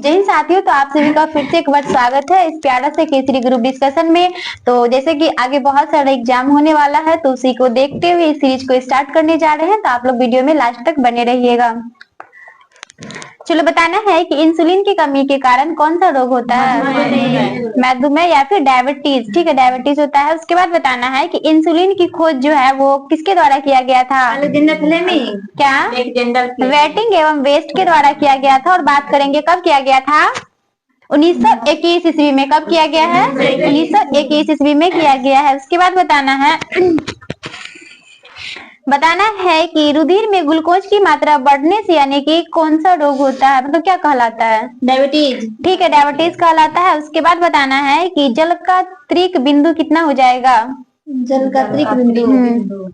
जय हिंद साथियों, तो आप सभी का फिर से एक बार स्वागत है इस प्यारा से केसरी ग्रुप डिस्कशन में। तो जैसे कि आगे बहुत सारा एग्जाम होने वाला है, तो उसी को देखते हुए इस सीरीज को स्टार्ट करने जा रहे हैं। तो आप लोग वीडियो में लास्ट तक बने रहिएगा। चलो, बताना है कि इंसुलिन की कमी के कारण कौन सा रोग होता है? मधुमेह या फिर डायबिटीज। ठीक है, डायबिटीज होता है। उसके बाद बताना है कि इंसुलिन की खोज जो है वो किसके द्वारा किया गया था? क्या? वेटिंग एवं वेस्ट के द्वारा किया गया था। और बात करेंगे कब किया गया था? 1921 ईस्वी में। कब किया गया है? 1921 ईस्वी में किया गया है। उसके बाद बताना है कि रुधिर में ग्लूकोज की मात्रा बढ़ने से यानी कि कौन सा रोग होता है, मतलब क्या कहलाता है? डायबिटीज। ठीक है, डायबिटीज कहलाता है। उसके बाद बताना है कि जल का त्रिक बिंदु कितना हो जाएगा? जल का त्रिक बिंदु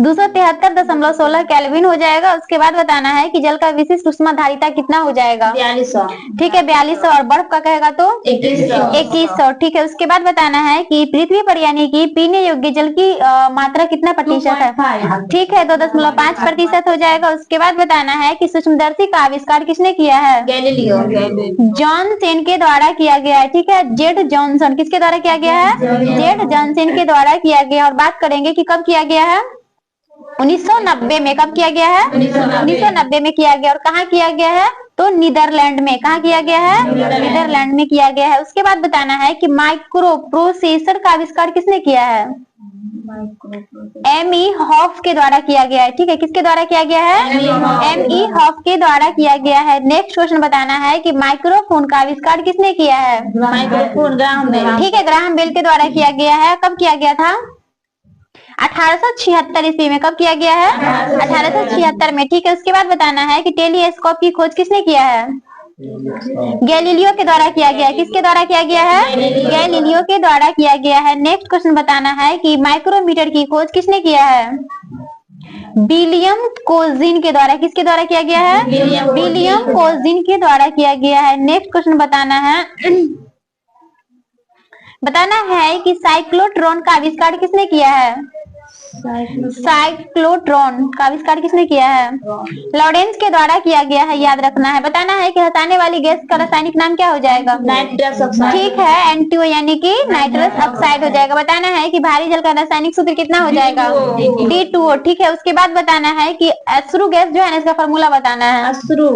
273.16 केल्विन हो जाएगा। उसके बाद बताना है कि जल का विशिष्ट उष्माधारिता कितना हो जाएगा? 4200। ठीक है, 4200। और बर्फ का कहेगा तो 2100। ठीक है, उसके बाद बताना है कि पृथ्वी पर यानी कि पीने योग्य जल की मात्रा कितना प्रतिशत है? ठीक है, 2.5% हो जाएगा। उसके बाद बताना है कि सूक्ष्मदर्शी का आविष्कार किसने किया है? गैलीलियो। जॉनसन के द्वारा किया गया है। ठीक है, जेड जॉनसन किसके द्वारा किया गया है? जेड जॉनसन के द्वारा किया गया। और बात करेंगे कि कब किया गया है? 1990 में। कब किया गया है? 1990 में किया गया। और कहाँ किया गया है? तो नीदरलैंड में। कहाँ किया गया है? नीदरलैंड में किया गया है। उसके बाद बताना है कि माइक्रो प्रोसेसर का आविष्कार किसने किया है? एम.ई. हॉफ के द्वारा किया गया है। ठीक है, किसके द्वारा किया गया है? एम.ई. हॉफ के द्वारा किया गया है। नेक्स्ट क्वेश्चन बताना है कि माइक्रोफोन का आविष्कार किसने किया है? Microphone Graham Bell. ठीक है, ग्राहम बेल के द्वारा किया गया है। कब किया गया था? 1876 ईस्वी में। कब किया गया है? 1876 में। ठीक है, उसके बाद बताना है कि टेलीस्कोप की खोज किसने किया है? गैलीलियो के द्वारा किया गया है। किसके द्वारा किया गया है? गैलीलियो के द्वारा किया गया है। नेक्स्ट क्वेश्चन बताना है कि माइक्रोमीटर की खोज किसने किया है? विलियम कोजीन के द्वारा। किसके द्वारा किया गया है? विलियम कोजीन के द्वारा किया गया है। नेक्स्ट क्वेश्चन बताना है कि साइक्लोट्रॉन का आविष्कार किसने किया है? साइक्लोट्रॉन का आविष्कार किसने किया है? लॉरेंस के द्वारा किया गया है, याद रखना है। बताना है कि हंसाने वाली गैस का रासायनिक नाम क्या हो जाएगा? Nitrous oxide. ठीक है, N2O यानी कि नाइट्रस ऑक्साइड हो जाएगा। बताना है कि भारी जल का रासायनिक सूत्र कितना हो जाएगा? D2O। ठीक है, उसके बाद बताना है कि अश्रु गैस जो है ना, इसका फॉर्मूला बताना है। अश्रु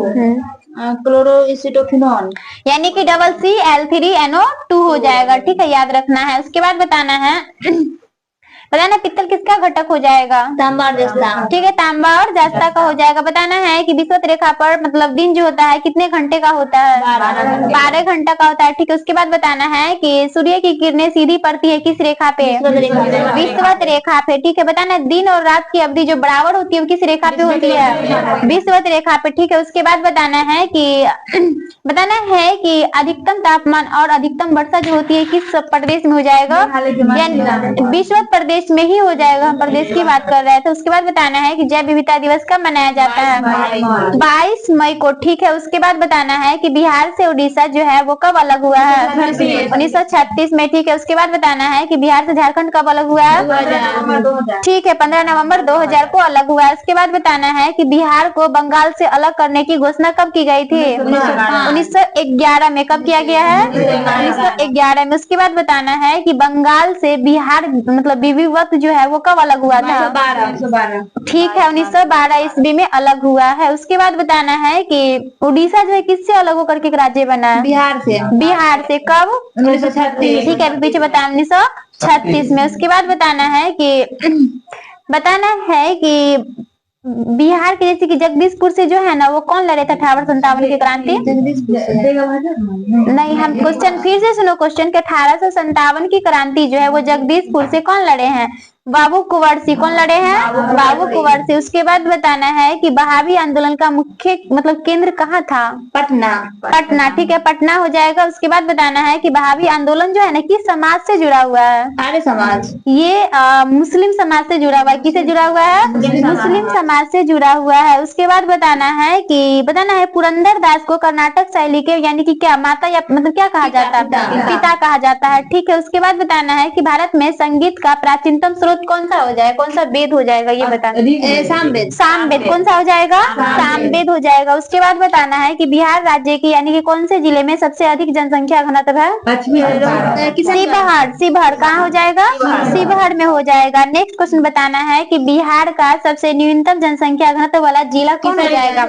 क्लोरोएसिटोफिनॉन यानी कि CCl3NO2 हो जाएगा। ठीक है, याद रखना है। उसके बाद बताना पित्तल किसका घटक हो जाएगा? तांबा और जस्ता। ठीक है, तांबा और जस्ता का हो जाएगा। बताना है कि विषुवत रेखा पर मतलब दिन जो होता है कितने घंटे का होता है? 12 घंटा का होता है। ठीक है, उसके बाद बताना है कि सूर्य की किरणें सीधी पड़ती है किस रेखा पे? विषुवत रेखा पे। ठीक है, बताना है दिन और रात की अवधि जो बराबर होती है वो किस रेखा पे होती है? विषुवत रेखा पे। ठीक है, उसके बाद बताना है कि अधिकतम तापमान और अधिकतम वर्षा जो होती है किस प्रदेश में हो जाएगा? विषुवत प्रदेश में ही हो जाएगा। हम प्रदेश की बात कर रहे हैं। तो उसके बाद बताना है कि जैव विविधता दिवस कब मनाया जाता है? 22 मई को। ठीक है, उसके बाद बताना है कि बिहार से उड़ीसा जो है वो कब अलग हुआ है? 1936 में। ठीक है, उसके बाद बताना है कि बिहार से झारखंड कब अलग हुआ है? 2000। ठीक है, 15 नवंबर 2000 को अलग हुआ है। उसके बाद बताना है कि बिहार को बंगाल से अलग करने की घोषणा कब की गई थी? 1911 में। कब किया गया है? 1911 में। उसके बाद बताना है कि बंगाल से बिहार मतलब विवक्त जो है वो कब अलग हुआ था? 1912। ठीक है, 1912 ईस्वी में अलग हुआ है। उसके बाद बताना है कि उड़ीसा जो है किससे अलग होकर के एक राज्य बना है? बिहार से। बिहार से। कब? 1936। ठीक है, पीछे बताया 1936 में। उसके बाद बताना है कि बिहार के जैसे कि जगदीशपुर से जो है ना वो कौन लड़े थे 1857 की क्रांति? नहीं, हम क्वेश्चन फिर से सुनो। क्वेश्चन के 1857 की क्रांति जो है वो जगदीशपुर से कौन लड़े हैं? बाबू कुंवर सिंह। कौन लड़े हैं? बाबू कुंवर सिंह। उसके बाद बताना है कि बहावी आंदोलन का मुख्य मतलब केंद्र कहाँ था? पटना। ठीक है, पटना हो जाएगा। उसके बाद बताना है कि बहावी आंदोलन जो है ना किस समाज से जुड़ा हुआ है? आर्य समाज। ये मुस्लिम समाज से जुड़ा हुआ है। किससे जुड़ा हुआ है? मुस्लिम समाज से जुड़ा हुआ है। उसके बाद बताना है पुरंदर दास को कर्नाटक शैली के यानी कि क्या माता या मतलब क्या कहा जाता है? पिता कहा जाता है। ठीक है, उसके बाद बताना है कि भारत में संगीत का प्राचीनतम स्रोत शब्द कौन सा हो जाएगा, कौन सा वेद हो जाएगा ये बताना। सामवेद। सामवेद कौन सा हो जाएगा, सामवेद हो जाएगा। उसके बाद बताना है कि बिहार राज्य की यानी कि कौन से जिले में सबसे अधिक जनसंख्या घनत्व है। पश्चिमी शिवहर। शिवहर कहाँ हो जाएगा, शिवहर में हो जाएगा। नेक्स्ट क्वेश्चन बताना है कि बिहार का सबसे न्यूनतम जनसंख्या घनत्व वाला जिला कौन हो जाएगा।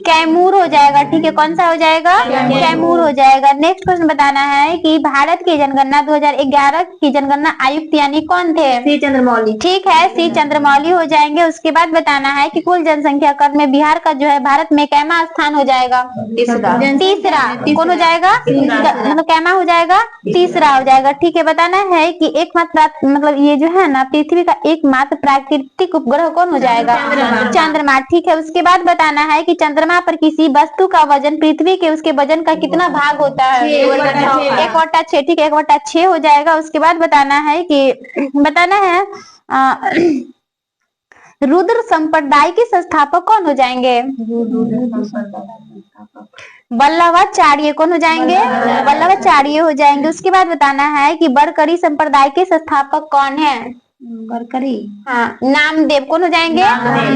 कैमूर हो जाएगा। ठीक है, कौन सा हो जाएगा, कैमूर हो जाएगा। नेक्स्ट क्वेश्चन बताना है कि भारत की जनगणना 2011 की जनगणना आयुक्त यानी कौन थे। सी चंद्रमौली। ठीक है, सी चंद्रमौली हो जाएंगे। उसके बाद बताना है कि कुल जनसंख्या क्रम में बिहार का जो है भारत में कैमा स्थान हो जाएगा। तीसरा कौन हो जाएगा, मतलब कैमा हो जाएगा, तीसरा हो जाएगा। ठीक है, बताना है कि एकमात्र मतलब ये जो है ना पृथ्वी का एकमात्र प्राकृतिक उपग्रह कौन हो जाएगा, चंद्रमा। ठीक है, उसके बाद बताना है कि चंद्रमा पर किसी वस्तु का वजन पृथ्वी के उसके वजन का कितना भाग होता है, 1/6। ठीक है, 1/6 हो जाएगा। उसके बाद बताना है कि बताना है रुद्र संप्रदाय के संस्थापक कौन हो जाएंगे। वल्लभाचार्य कौन हो जाएंगे, वल्लभाचार्य हो जाएंगे। उसके बाद बताना है कि बरकरी संप्रदाय के संस्थापक कौन है। बरकरी, हाँ, नामदेव कौन हो जाएंगे,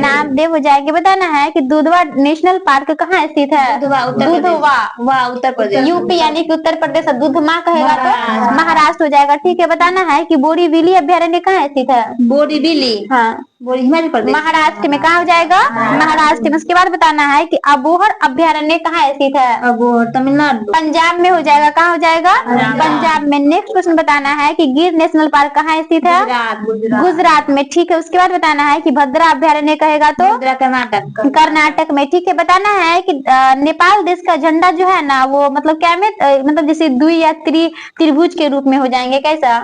नामदेव हो जाएंगे। बताना है कि दुधवा नेशनल पार्क कहाँ स्थित है। दुधवा उत्तर प्रदेश। यूपी यानी कि उत्तर प्रदेश। दुधमा कहेगा तो महाराष्ट्र हो जाएगा। ठीक है, बताना है कि बोरीवली अभ्यारण्य कहाँ स्थित है। बोरीवली, हाँ, हिमाचल प्रदेश, महाराष्ट्र में। कहाँ हो जाएगा, महाराष्ट्र में। उसके बाद बताना है कि अबोहर अभ्यारण्य कहाँ स्थित है। अबोहर तमिलनाडु, पंजाब में हो जाएगा। कहाँ हो जाएगा, पंजाब में। नेक्स्ट क्वेश्चन बताना है कि गिर नेशनल पार्क कहाँ स्थित है, गुजरात में। ठीक है, उसके बाद बताना है कि भद्रा अभ्यारण्य कहेगा तो कर्नाटक, कर्नाटक में। ठीक है, बताना है कि नेपाल देश का झंडा जो है ना वो मतलब क्या में मतलब जैसे द्वि या त्रिभुज के रूप में हो जाएंगे। कैसा,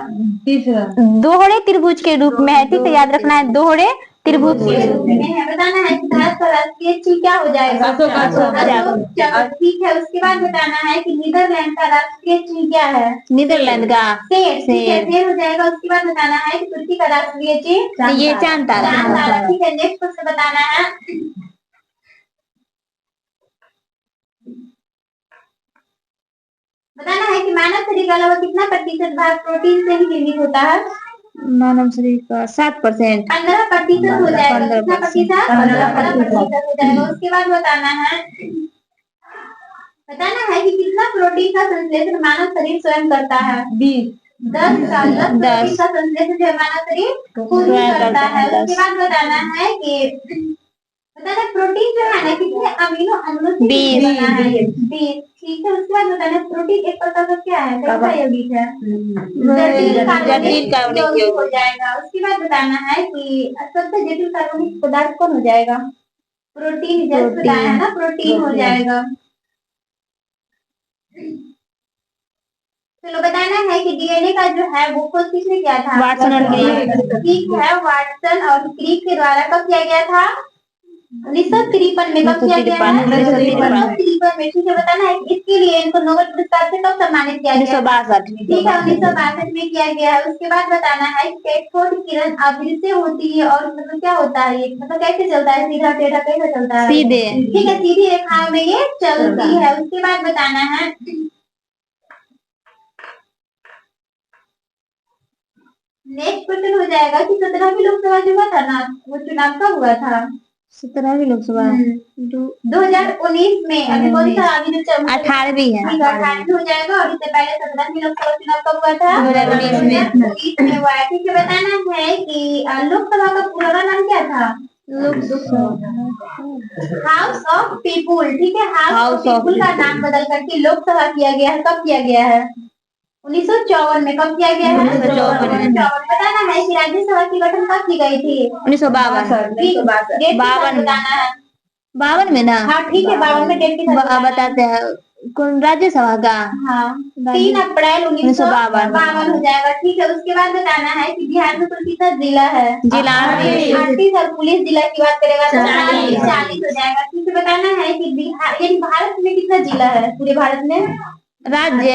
दोहरे त्रिभुज के रूप में है। ठीक है, याद रखना है, दोहरे त्रिभुज के रूप में है। बताना है कि भारत का राष्ट्रीय चिन्ह क्या हो जाएगा, अशोक। ठीक है, उसके बाद बताना है कि नीदरलैंड का राष्ट्रीय चिन्ह क्या है। नीदरलैंड का शेर। ठीक है, शेर हो जाएगा। उसके बाद बताना है कि तुर्की का राष्ट्रीय चिन्ह ये चांद तारा। ठीक है, नेक्स्ट क्वेश्चन बताना है कि मानव शरीर का लगभग कितना प्रतिशत भाग प्रोटीन से ही निर्मित होता है। मानव शरीर का 7%, 15% हो जाएगा। कितना प्रतिशत, 15% हो जाएगा। उसके बाद बताना है कि कितना प्रोटीन का संश्लेषण मानव शरीर स्वयं करता है। 10 प्रोटीन का संश्लेषण जो मानव शरीर खुद ही करता है। उसके बाद बताना है कि प्रोटीन जो है ना कितने अमीनो अम्लों से बना है, 20। ठीक है, उसके बाद बताना है प्रोटीन एक प्रकार का क्या है, कैसा यौगिक है, जटिल कार्बनिक यौगिक हो जाएगा। उसके बाद बताना है कि सबसे जटिल कार्बनिक पदार्थ कौन हो जाएगा, प्रोटीन। जैसे बताया है ना, प्रोटीन हो जाएगा। चलो, बताना है कि डीएनए का जो है वो खोज किसने किया था, वाटसन और क्रिक। ठीक है, वाटसन और क्रिक के द्वारा कब किया गया था, 1953 में। कब किया गया है, 1953 में। ठीक है, बताना है इसके लिए इनको नोबेल पुरस्कार से कब सम्मानित किया गया, 1962। ठीक है, 1962 में किया गया है। उसके बाद बताना है कैथोड किरण अभिवृत्ति होती है और मतलब क्या होता है ये, मतलब कैसे चलता है, सीधा टेढ़ा कैसे चलता है, सीधे। ठीक है, सीधी रेखाओं में ये चलती है। उसके बाद बताना है नेक्स्ट क्वेश्चन हो जाएगा कि 17वीं लोकसभा जो हुआ था ना वो चुनाव कब हुआ था, 17वीं लोकसभा 2019 में। अभी कौन सा, अभी जो 18वीं है, 18वीं हो जाएगा। और इससे पहले 17वीं लोकसभा चुनाव कब हुआ था, 2019 में हुआ है। ठीक है, बताना है कि लोकसभा का पूरा नाम क्या था, हाउस ऑफ पीपुल। ठीक है, हाउस ऑफ पीपुल का नाम बदल करके लोकसभा किया गया है। कब किया गया है, 1954 में। कब किया गया है, 1954। बताना है कि राज्यसभा की गठन कब की गई थी, 1952। 52 में ना, हाँ ठीक है, 52 में डेट की बताते हैं कौन राज्यसभा का, हाँ 3 अप्रैल 1952 हो जाएगा। ठीक है, उसके बाद बताना है कि बिहार में कुल कितना जिला है, जिला 38 और पुलिस जिला की बात करेगा तो 40 हो जाएगा। ठीक है, बताना है कि बिहार यानी भारत में कितना जिला है, पूरे भारत में राज्य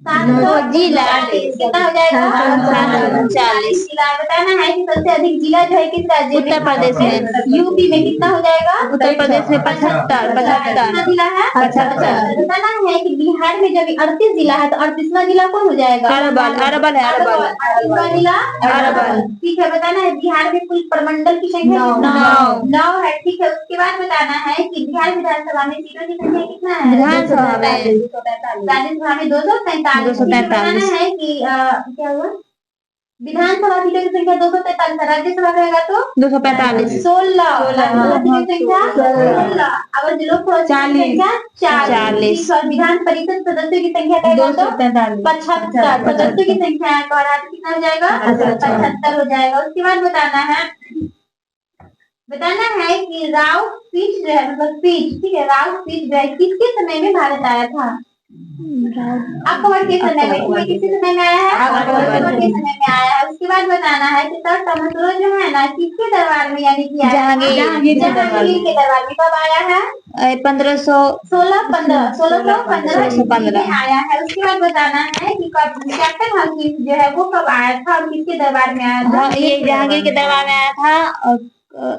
जिला कितना हो जाएगा 739 जिला। बताना है कि सबसे अधिक जिला जो है किस राज्य में? उत्तर प्रदेश में। यूपी में कितना हो जाएगा? उत्तर प्रदेश में 75 कितना जिला है? 75। बताना है कि बिहार में जब 38 जिला है तो 38वां जिला कौन हो जाएगा? अरवल है अरवल। 38वां जिला अरवल। ठीक है। बताना है बिहार में कुल प्रमंडल की संख्या नौ। 9 है। ठीक है। उसके बाद बताना है कि बिहार विधानसभा में सीटों की संख्या कितना है? विधानसभा में राज्यसभा में 243। 243। बताना है कि क्या हुआ? विधानसभा सीटों की संख्या 243 है। राज्यसभा रहेगा तो 245। 16। सीटों की संख्या 16। अगर लोकसभा सीटों की संख्या 40। और विधान परिषद सदस्यों की संख्या कहेगा तो 75। सदस्यों की संख्या का कितना हो जाएगा? 75 हो जाएगा। उसके बाद बताना है कि राव स्पीच जो है मतलब स्पीच ठीक है राव स्पीच जो है किसके समय में भारत आया था? अकबर के समय में। किसके समय में आया है? अकबर के समय में आया है। उसके बाद बताना है कि सर टमाटरो जो है ना किसके दरबार में यानी कि जहांगीर के दरबार में कब आया है? 1615 में आया है। उसके बाद बताना है कि कैप्टन हकीम जो है वो कब आया था और किसके दरबार में आया था? ये जहांगीर के दरबार में आया था।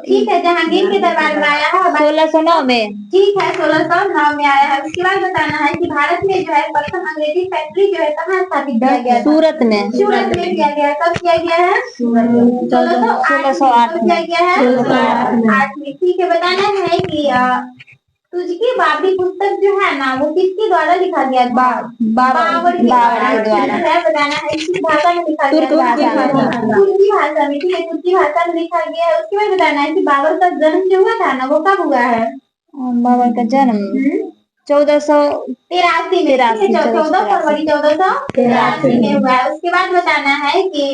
ठीक है। जहांगीर के दरबार में आया है 1609 में। ठीक है। 1609 में आया है। उसके बाद बताना है कि भारत में जो है प्रथम अंग्रेजी फैक्ट्री जो है कहाँ स्थापित किया गया था? सूरत में। सूरत में किया गया। कब किया गया है? 1608 में किया गया है। 1608 में। ठीक है। बताना है कि तुझकी बाबरी पुस्तक जो है ना वो किसके द्वारा लिखा गया था? बाबर के द्वारा। बताना है किस भाषा में लिखा गया? तुर्की भाषा में। ठीक है। तुर्की भाषा में लिखा गया है। उसके बाद बताना है कि बाबर का जन्म जो हुआ था ना वो कब हुआ है? बाबर का जन्म 1483 में। 14 फरवरी 1483 में हुआ है। उसके बाद बताना है कि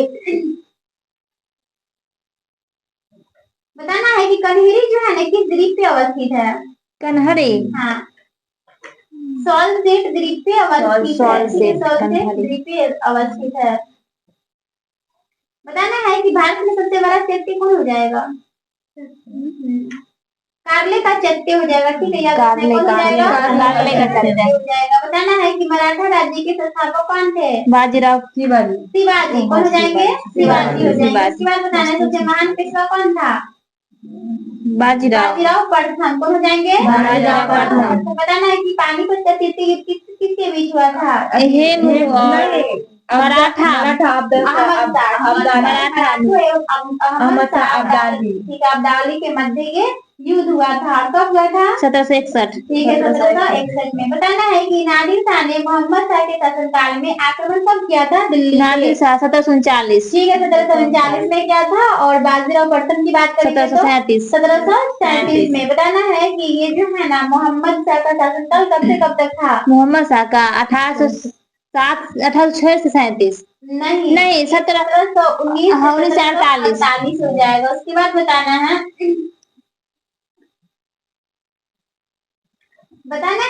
कन्हेरी जो है ना किस द्वीप पे अवस्थित है? कन्हरी हाँ सॉल्सेट द्वीप पे अवस्थित है। बताना है कि भारत में सबसे बड़ा चैत्य कौन हो जाएगा? कार्ले का चैत्य हो जाएगा। ठीक है। कार्ले का चैत्य हो जाएगा। बताना है कि मराठा राज्य के संस्थापक कौन थे? बाजीराव शिवाजी। कौन हो जाएंगे? शिवाजी हो जाएंगे। उसके बाद बताना है सबसे महान पेशवा कौन था? बाजीराव प्रथम। कौन हो जाएंगे? बाजीराव प्रथम। बताना है कि पानीपत का युद्ध किसके बीच हुआ था? मराठा अब्दाली के मध्य ये युद्ध हुआ था। कब हुआ था? 1761। ठीक है। 1761 में। बताना है कि नादिर शाह ने मोहम्मद शाह के शासनकाल में आक्रमण कब किया था? दिल्ली। नादिर शाह 1739। ठीक है। 1739 में किया था। और बाजीराव प्रथम की बात करें तो 1737 में। बताना है कि ये जो है ना मोहम्मद शाह का शासनकाल कब से कब तक था? मोहम्मद शाह का 1806 से 37। नहीं 1948 हो जाएगा। उसके बाद बताना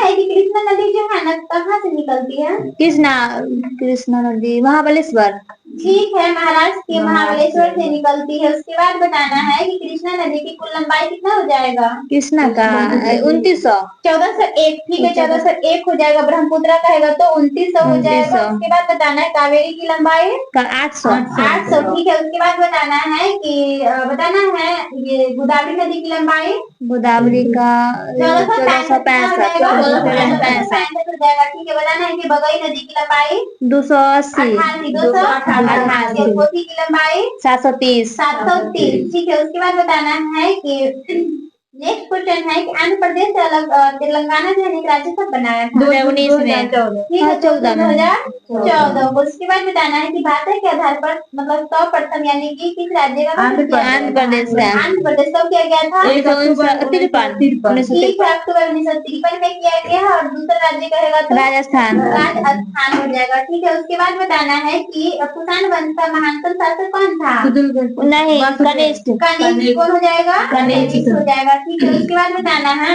है कि कृष्णा नदी जो है ना कहाँ से निकलती है? कृष्णा नदी महाबलेश्वर। ठीक है। महाराष्ट्र के महाबलेश्वर से निकलती है। उसके बाद बताना है कि कृष्णा नदी की कुल लंबाई कितना हो जाएगा? कृष्णा का 2900। 1401। ठीक है। 1401 हो जाएगा। ब्रह्मपुत्र कहेगा तो 2900 हो जाएगा। उसके बाद बताना है कावेरी की लंबाई 800। 800। ठीक है। उसके बाद बताना है ये गोदावरी नदी की लंबाई गोदावरी का 1465। हो जाएगा। ठीक है। बताना है कि बगई नदी की लंबाई 280। 288। कोसी की लंबाई 730। 730। ठीक है। उसके बाद बताना है कि नेक्स्ट क्वेश्चन है कि आंध्र प्रदेश से अलग तेलंगाना जो है राज्य कब बनाया था? 2019 में। ठीक है। 2014। उसके बाद बताना है कि भाषा के आधार पर मतलब सर्वप्रथम यानी कि किस राज्य का? आंध्र प्रदेश का। आंध्र प्रदेश कब किया गया था? 1953। ठीक है। अक्टूबर 1953 में किया गया है। और दूसरा राज्य कहेगा तो राजस्थान हो जाएगा। ठीक है। उसके बाद बताना है कि कुषाण वंश का महानतम शासक कौन था? नहीं कनिष्ठ। कौन हो जाएगा? कनिष्ठ हो जाएगा। ठीक है। उसके बाद बताना है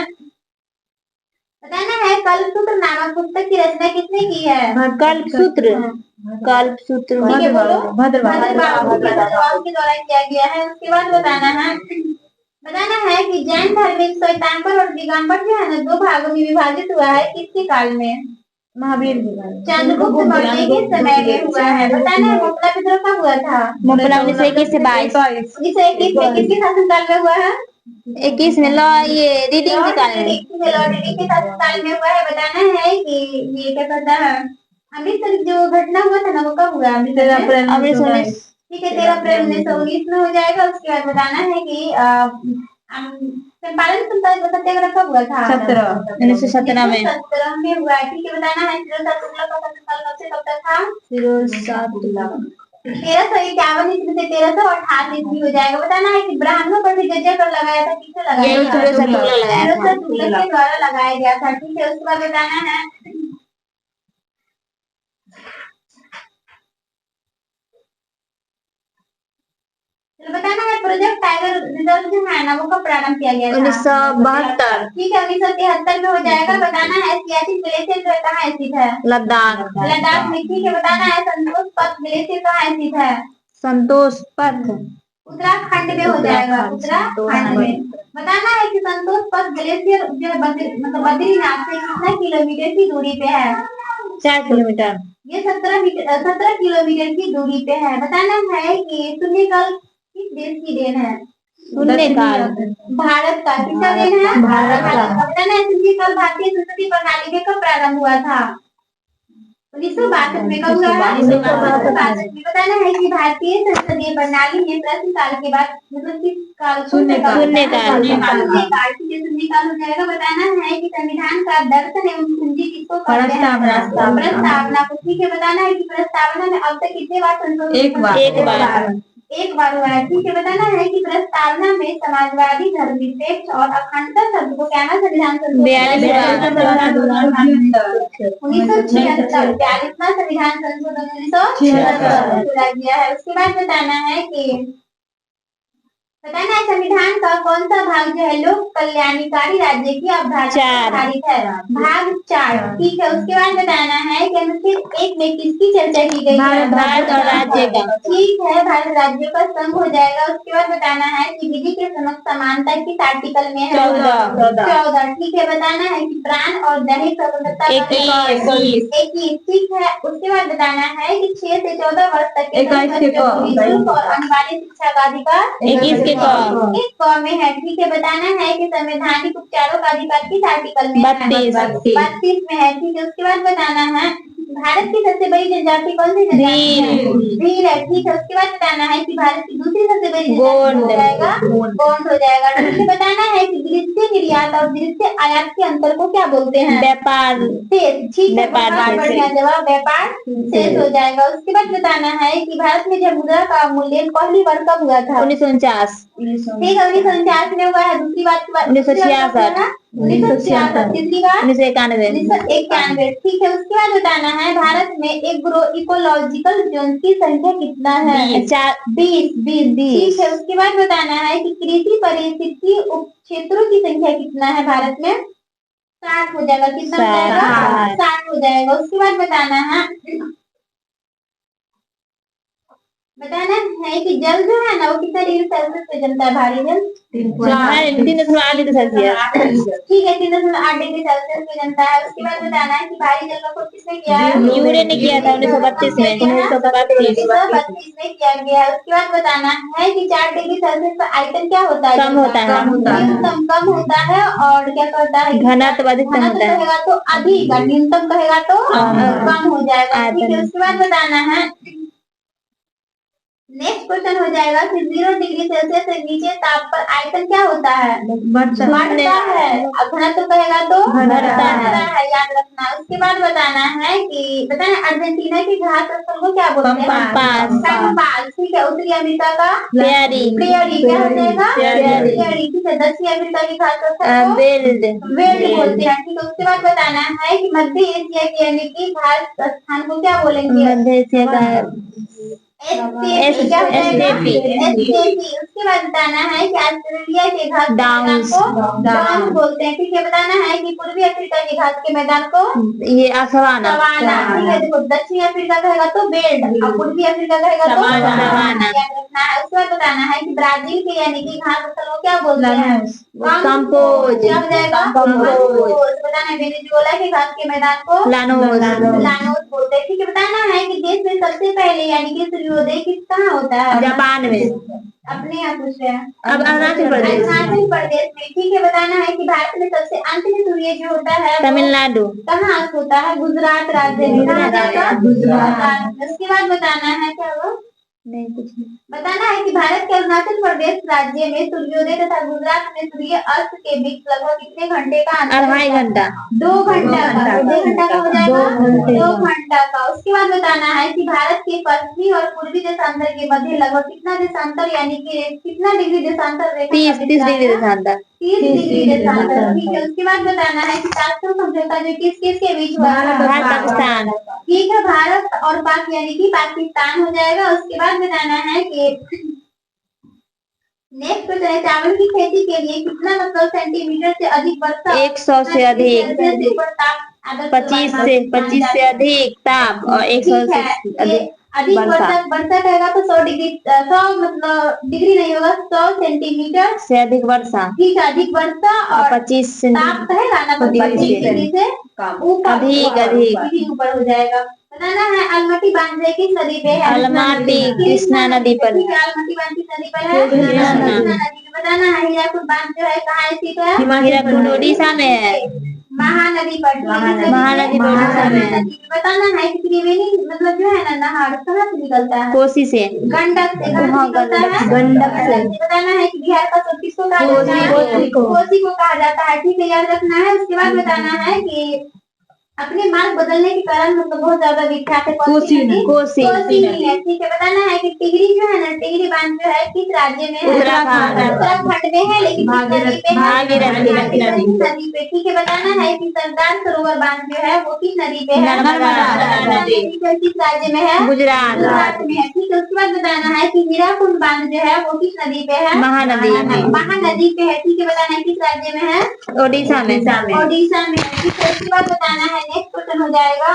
कल्पसूत्र नामक पुस्तक की रचना किसने की है? कल्पसूत्र ठीक है। बोलो। भद्रबाहु के द्वारा किया गया है। उसके बाद बताना है कि जैन धर्म में श्वेतांबर और दिगंबर जो है ना 2 भागों में विभाजित हुआ है किसके काल में? महावीर चंद्रगुप्त मौर्य के समय में हुआ है। बताना है मोपला विद्रोह कब हुआ था? मोपला 1921 से 22 1921 में किसके शासनकाल में हुआ है? 21 में ये रीडिंग निकालने लॉर्ड रीडिंग के शासनकाल में हुआ है। बताना है कि ये क्या कहता है, अमृतसर जो घटना हुआ था ना वो कब हुआ? अमृतसर 1919 ठीक है, 13 अप्रैल 1919 में हो जाएगा। उसके बाद बताना है कि चंपारण सत्याग्रह कब हुआ था? 1917 में 1917 में हुआ है। ठीक है, बताना है फिरोज शाह तुगलक का शासनकाल कब से कब तक था? 1351 ईस्वी से 1388 ईस्वी हो जाएगा। बताना है कि ब्राह्मणों पर भी जजिया कर लगाया था, किसने लगाया था? फिरोज शाह तुगलक लगाया फिरोज शाह तुगलक के द्वारा लगाया गया था। ठीक है, उसके बाद बताना है बताना है प्रोजेक्ट टाइगर रिजर्व जो है ना वो कब प्रारंभ किया गया था? 1972 ठीक है, 1973 में हो जाएगा। बताना है सियाचिन ग्लेशियर जो कहाँ स्थित है? लद्दाख लद्दाख में। ठीक है, बताना है संतोष पथ ग्लेशियर कहाँ स्थित है? संतोष पथ उत्तराखंड में हो जाएगा, उत्तराखंड में। बताना है कि संतोष पथ ग्लेशियर जो है मतलब बद्रीनाथ से कितना किलोमीटर की दूरी पे है? 4 किलोमीटर। ये 17 किलोमीटर की दूरी पे है। बताना है कि शून्यकाल किस देश की देन है? शून्यकाल भारत का। किसका देन है? भारत का। बताना है शून्यकाल भारतीय संसदीय प्रणाली में कब प्रारंभ हुआ था? 1962 में। कब हुआ है? 1962 में। बताना है कि भारतीय संसदीय प्रणाली में प्रश्नकाल के बाद मतलब किस काल? शून्यकाल। शून्यकाल। शून्यकाल हो जाएगा। बताना है कि संविधान का दर्शन एवं कुंजी किसको कहते हैं? प्रस्तावना को। ठीक है, बताना है कि प्रस्तावना में अब तक कितने बार संशोधन? एक बार हुआ है। ठीक है, बताना है कि प्रस्तावना में समाजवादी, धर्मनिरपेक्ष और अखंडता शब्द को क्या ना संविधान संशोधन 1976 संविधान संशोधन 1976 जोड़ा गया है। उसके बाद बताना है कि बताना है संविधान का कौन सा भाग जो है लोक कल्याणकारी राज्य की अवधारणा आधारित है? भाग 4। ठीक है, उसके बाद बताना है कि अनुच्छेद 1 में किसकी चर्चा की गई है? भारत और राज्य का। ठीक है, भारत राज्यों का संघ हो जाएगा। उसके बाद बताना है कि विधि के समक्ष समानता किस आर्टिकल में है? 14। ठीक है, बताना है कि प्राण और दैहिक स्वतंत्रता 21। ठीक है, उसके बाद बताना है कि 6 से 14 वर्ष तक के बच्चों को निःशुल्क और अनिवार्य शिक्षा का अधिकार 21 क में है। ठीक है, बताना है कि संवैधानिक उपचारों का अधिकार किस आर्टिकल में है? 32 में है। ठीक है, उसके बाद बताना है भारत की सबसे बड़ी जनजाति कौन सी जनजाति है? भील है। ठीक है, उसके बाद बताना है कि भारत की दूसरी सबसे बड़ी जनजाति हो जाएगा गोंड हो जाएगा। ठीक है, बताना है कि दृश्य निर्यात और दृश्य आयात के अंतर को क्या बोलते हैं? व्यापार शेष। ठीक है, बहुत बढ़िया जवाब, व्यापार शेष हो जाएगा। उसके बाद बताना है कि भारत में जब मुद्रा का मूल्य पहली बार कब हुआ था? 1949। ठीक है, 1949 में हुआ है। दूसरी बात 1966। 1966। तीसरी बार 1991। ठीक है, उसके बाद बताना है भारत में इकोलॉजिकल जोन की संख्या कितना है? 20। ठीक है, उसके बाद बताना है कि कृषि पारिस्थितिकी उप क्षेत्रों की संख्या कितना है भारत में? 60 हो जाएगा। कितना हो जाएगा? 60 हो जाएगा। उसके बाद बताना है कि जल जो है ना वो कितना डिग्री सेल्सियस पे जमता है? भारी जल 3.8 डिग्री सेल्सियस। ठीक है, 3.8 डिग्री सेल्सियस पे जमता है। उसके बाद बताना है कि भारी जल का खोज किसने किया है? यूरे ने किया था 1932 में। 1932 में किया गया है। उसके बाद बताना है कि 4 डिग्री सेल्सियस पर आयतन क्या होता है? कम होता है। न्यूनतम कम होता है और क्या करता है? घनत्व अधिकतम होता है। कहेगा तो अधिक, न्यूनतम कहेगा तो कम हो जाएगा। ठीक है, उसके बाद बताना है नेक्स्ट क्वेश्चन हो जाएगा कि 0 डिग्री सेल्सियस से नीचे ताप पर आयतन क्या होता है? बढ़ता है। अब घनत्व कहेगा तो बढ़ता है, याद रखना। उसके बाद बताना है कि बताना अर्जेंटीना की घास स्थल को क्या बोलते हैं? पैम्पास। ठीक है, उत्तरी अमेरिका का प्रेयरी। क्या हो जाएगा? प्रेयरी। ठीक है, दक्षिण अमेरिका की घास स्थल को वेल्ड बोलते हैं। ठीक है, उसके बाद बताना है कि मध्य एशिया की यानी कि घास स्थान को क्या बोलेंगे? मध्य एशिया का STP। उसके बाद बताना है कि ऑस्ट्रेलिया के घाट के मैदान को डाउन बोलते हैं। ठीक है, बताना है कि पूर्वी अफ्रीका के घाट के मैदान को ये सवाना। ठीक है, देखो दक्षिण अफ्रीका कहेगा तो बेल्ट और पूर्वी अफ्रीका कहेगा तो सवाना। याद रखना है। उसके बाद बताना है कि ब्राजील के यानी कि घास स्थल को क्या बोलते हैं? कंपोज। क्या हो जाएगा? बताना है वेनेजुएला के घास के मैदान को लानोस बोलते हैं। ठीक है, बताना है कि देश में सबसे पहले यानी कि सूर्योदय कहाँ होता है? जापान में। अपने यहाँ पूछ रहे हैं। अब अरुणाचल प्रदेश। अरुणाचल प्रदेश में। ठीक है, बताना है कि भारत में सबसे अंत में सूर्य जो होता है तमिलनाडु। कहाँ होता है? गुजरात राज्य में। गुजरात। उसके बाद बताना है क्या हुआ? नहीं कुछ नहीं। बताना है कि भारत के अरुणाचल प्रदेश राज्य में सूर्योदय तथा गुजरात में सूर्य अस्त के बीच लगभग कितने घंटे का अंतर? 2.5 घंटा। 2 घंटा का। 2 घंटा का हो जाएगा। 2 घंटा का। उसके बाद बताना है कि भारत के पश्चिमी और पूर्वी देशांतर के मध्य लगभग कितना देशांतर यानी कि कितना डिग्री देशांतर रेखा? 30 डिग्री देशांतर। 30 डिग्री देशांतर। ठीक है, उसके बाद बताना है कि कारगिल समझौता जो किस किस के बीच हुआ? भारत पाकिस्तान। ठीक है, भारत और पाक यानी कि पाकिस्तान हो जाएगा। उसके बाद बताना है कि नेक्स्ट क्वेश्चन है चावल की खेती के लिए कितना मतलब सेंटीमीटर से अधिक वर्षा? 100 से अधिक। 25 से अधिक ताप और 100 से अधिक वर्षा कहेगा तो 100 डिग्री 100 मतलब डिग्री नहीं होगा, 100 सेंटीमीटर से अधिक वर्षा। ठीक है, अधिक वर्षा और 25 ताप कहेगा ना 25 डिग्री से अधिक ऊपर हो जाएगा। बताना है अलमटी बांध किस नदी पे है? अलमाटी कृष्णा नदी पर। अलमटी बांध किस नदी पर है? कृष्णा नदी। बताना है हीराकुद बांध जो है कहाँ स्थित है? हीराकुद उड़ीसा में है। महानदी पर। महानदी पर उड़ीसा में है। बताना है कि त्रिवेणी मतलब जो है ना नहर कहाँ से निकलता है? कोसी से। गंडक से। गंडक से। बताना है कि बिहार का सब किसको कहा जाता है? कोसी को कहा जाता है। ठीक है, याद रखना है। उसके बाद बताना है कि अपने मार्ग बदलने के कारण मतलब बहुत ज्यादा विख्यात है कोसी नदी है। ठीक है, बताना है कि टिहरी जो है ना टिहरी बांध जो है किस राज्य में है? उत्तराखंड में है, लेकिन भागीरथी नदी पे। ठीक है, बताना है कि सरदार सरोवर बांध जो है वो किस नदी पे है? नर्मदा नदी। किस राज्य में है? गुजरात में है। ठीक है, उसके बाद बताना है कि हीराकुंड बांध जो है वो किस नदी पे है? महानदी पे है। ठीक है, बताना है किस राज्य में है? ओडिशा में। ओडिशा में। ठीक है, उसके बाद बताना है नेक्स्ट क्वेश्चन हो जाएगा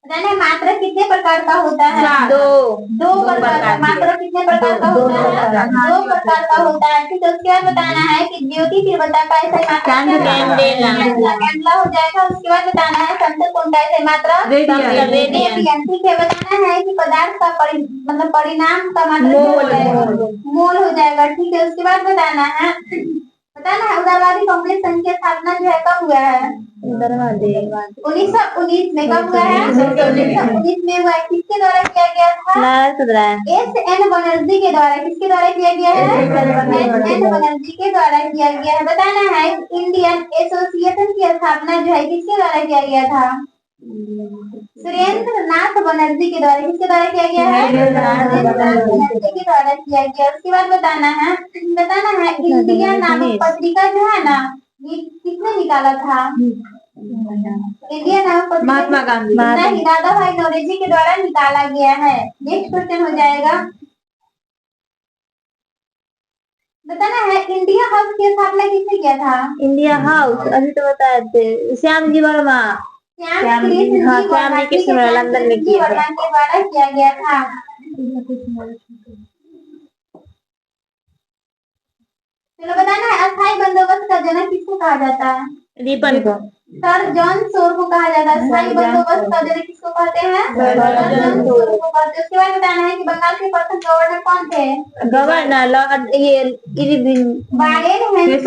बताना है मात्रा कितने प्रकार का होता है? दो प्रकार का। मात्रा कितने प्रकार का होता है? 2 प्रकार का होता है। ठीक है, उसके बाद बताना है कि ज्योति तीव्रता का ऐसा कैंडला हो जाएगा। उसके बाद बताना है समतल कोण का ऐसा मात्रा रेडियन। ठीक है, बताना है कि पदार्थ का मतलब परिणाम का मात्रा मोल हो जाएगा। ठीक है, उसके बाद बताना है उदारवादी कांग्रेस संघ की स्थापना जो है कब हुआ है? 1919 में। कब हुआ है? 1919 में हुआ है। किसके द्वारा किया गया था? एस.एन. बनर्जी के द्वारा। किसके द्वारा किया गया है? एस.एन. बनर्जी के द्वारा किया गया है। बताना है इंडियन एसोसिएशन की स्थापना जो है किसके द्वारा किया गया था? सुरेंद्र नाथ बनर्जी के द्वारा। किसके द्वारा किया गया है? बनर्जी के द्वारा किया गया। उसके बाद बताना है इंडिया नामक पत्रिका जो है ना ये किसने निकाला था? इंडिया नामक पत्रिका महात्मा गांधी। नहीं, दादा भाई नौरोजी के द्वारा निकाला गया है। नेक्स्ट क्वेश्चन हो जाएगा बताना है इंडिया हाउस की स्थापना किसने किया था? इंडिया हाउस अभी तो बताए थे श्याम जी वर्मा। श्याम कृष्ण वर्मा लंदन में किया के द्वारा किया गया था। चलो बताना है अस्थायी बंदोबस्त का जनक किसको कहा जाता है? रिपन को। सर जॉन शोर को कहा जाता है। अस्थायी बंदोबस्त का जनक किसको कहते हैं? सर जॉन शोर को कहते हैं। उसके बाद बताना है कि बंगाल के प्रथम गवर्नर कौन थे? Governor Lord Warren Hastings.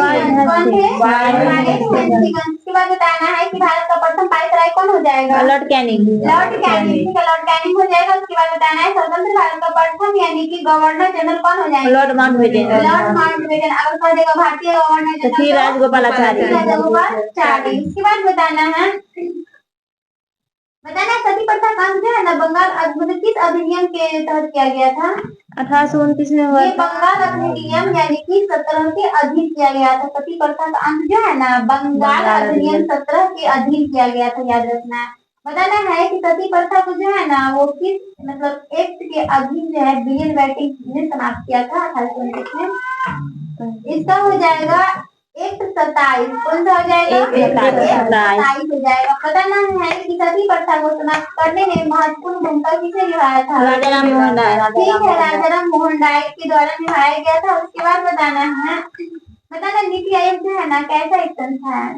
कौन थे? Warren Hastings. उसके बाद बताना है कि भारत का प्रथम वायसराय कौन हो जाएगा? Lord Canning. Lord Canning. ठीक है, लॉर्ड कैनिंग हो जाएगा। उसके बाद बताना है स्वतंत्र भारत का प्रथम यानी कि गवर्नर जनरल कौन हो जाएगा? Lord Mountbatten. Lord Mountbatten. अगर कह देगा भारतीय गवर्नर जनरल राजगोपालाचारी। उसके बाद बताना है बताना सती प्रथा का अंत जो है ना बंगाल मतलब किस अधिनियम के तहत किया गया था? 1829 में हुआ ये था। बंगाल अधिनियम यानी कि 17 के अधीन किया गया था। सती प्रथा का अंत जो है ना बंगाल अधिनियम 17 के अधीन किया गया था, याद रखना है। बताना है कि सती प्रथा को जो है ना वो किस मतलब एक्ट के अधीन जो है विलियम बेंटिक ने समाप्त किया था 1829 में। इसका हो जाएगा एक्ट 27। कौन सा हो जाएगा? एक्ट 27 हो जाएगा। बताना है कि सती प्रथा को समाप्त करने में महत्वपूर्ण भूमिका किसे निभाया था? राजा राम मोहन राय। ठीक है, राजा राम मोहन राय के द्वारा निभाया गया था। उसके बाद बताना नीति आयोग जो है ना कैसा एक संस्था है?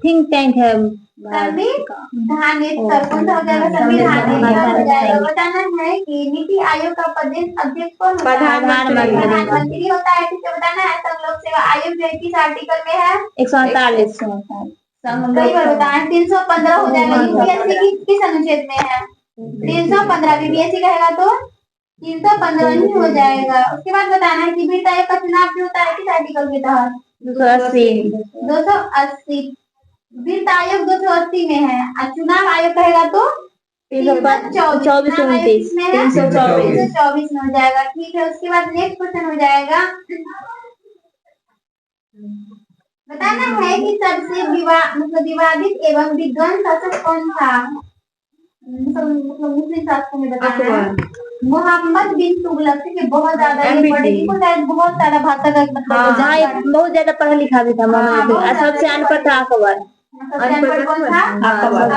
थिंक टैंक है। संविधानेश्वर कौन सा हो जाएगा? संविधानेश्वर हो जाएगा। बताना है कि नीति आयोग का अध्यक्ष कौन होता है? प्रधानमंत्री होता है। ठीक है, बताना है संघ लोक सेवा आयोग जो किस आर्टिकल में है? 148। कई बार बताना 315 हो जाएगा। यूपीएससी की किस अनुच्छेद में है? 315। बीपीएससी कहेगा तो 315 ही हो जाएगा। उसके बाद बताना है कि वित्त आयोग का चुनाव जो होता है किस आर्टिकल के तहत? 280। वित्त आयोग 280 में है और चुनाव आयोग कहेगा तो 324 में है 324 में हो जाएगा। ठीक है, उसके बाद नेक्स्ट क्वेश्चन हो जाएगा। बताना है कि सबसे विवादित एवं विद्वान शासक कौन था? मतलब मुस्लिम शासकों में बताना है। मोहम्मद बिन तुगलक। ठीक है, बहुत ज्यादा ये पढ़े लिखे शायद बहुत सारा भाषा का मतलब जहाँ बहुत ज्यादा पढ़ा लिखा भी था मोहम्मद बिन। सबसे अनपढ़ था अकबर। अनपढ़ कौन था? अकबर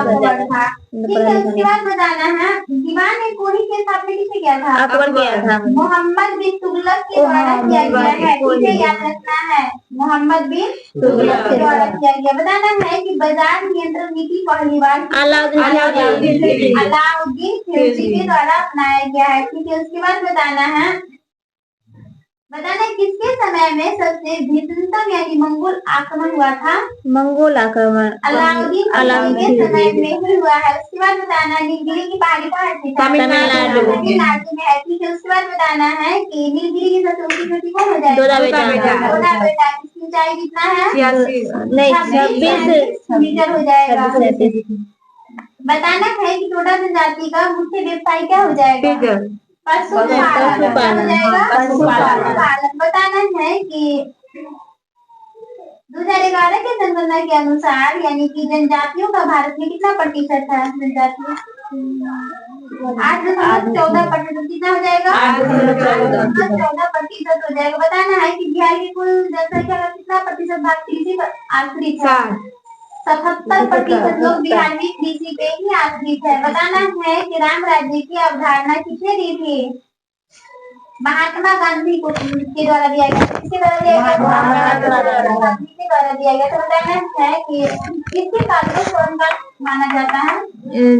था। ठीक है, उसके बाद बताना है दीवान ए कोरी की स्थापना किसने किया था? अकबर किया था। मोहम्मद बिन तुगलक के द्वारा किया गया है। इसे याद रखना है, मोहम्मद बिन तुगलक के द्वारा किया गया। बताना है कि बाजार नियंत्रण नीति पहली बार अलाउद्दीन खिलजी के द्वारा अपनाया गया है। ठीक है, उसके बाद बताना किसके समय में सबसे भीषणतम यानी मंगोल आक्रमण हुआ था? मंगोल आक्रमण अलाउद्दीन के समय में ही हुआ है। उसके बाद बताना नीलगिरी की पहाड़ी कहाँ थी? तमिलनाडु में है। ठीक है, उसके बाद बताना है कि नीलगिरी की सबसे ऊंची चोटी कौन हो जाएगी? डोरा बेटा। इसकी ऊंचाई कितना है? 26 मीटर हो जाएगा। बताना है कि टोडा जनजाति का मुख्य व्यवसाय क्या हो जाएगा? पशुपालन। बताना है कि 2011 के जनगणना के अनुसार यानी कि जनजातियों का भारत में कितना प्रतिशत है? जनजाति 8.14%। कितना हो जाएगा? 8.14% हो जाएगा। बताना है कि बिहार की कुल जनसंख्या का कितना प्रतिशत भाग कृषि पर आश्रित है? 77% लोग बिहार में कृषि पे ही आश्रित है। बताना है कि राम राज्य की अवधारणा किसने दी थी? महात्मा गांधी के द्वारा दिया गया। किसके द्वारा दिया गया? महात्मा गांधी के द्वारा दिया गया। तो बताना है कि किसके काल को स्वर्णकाल माना जाता है?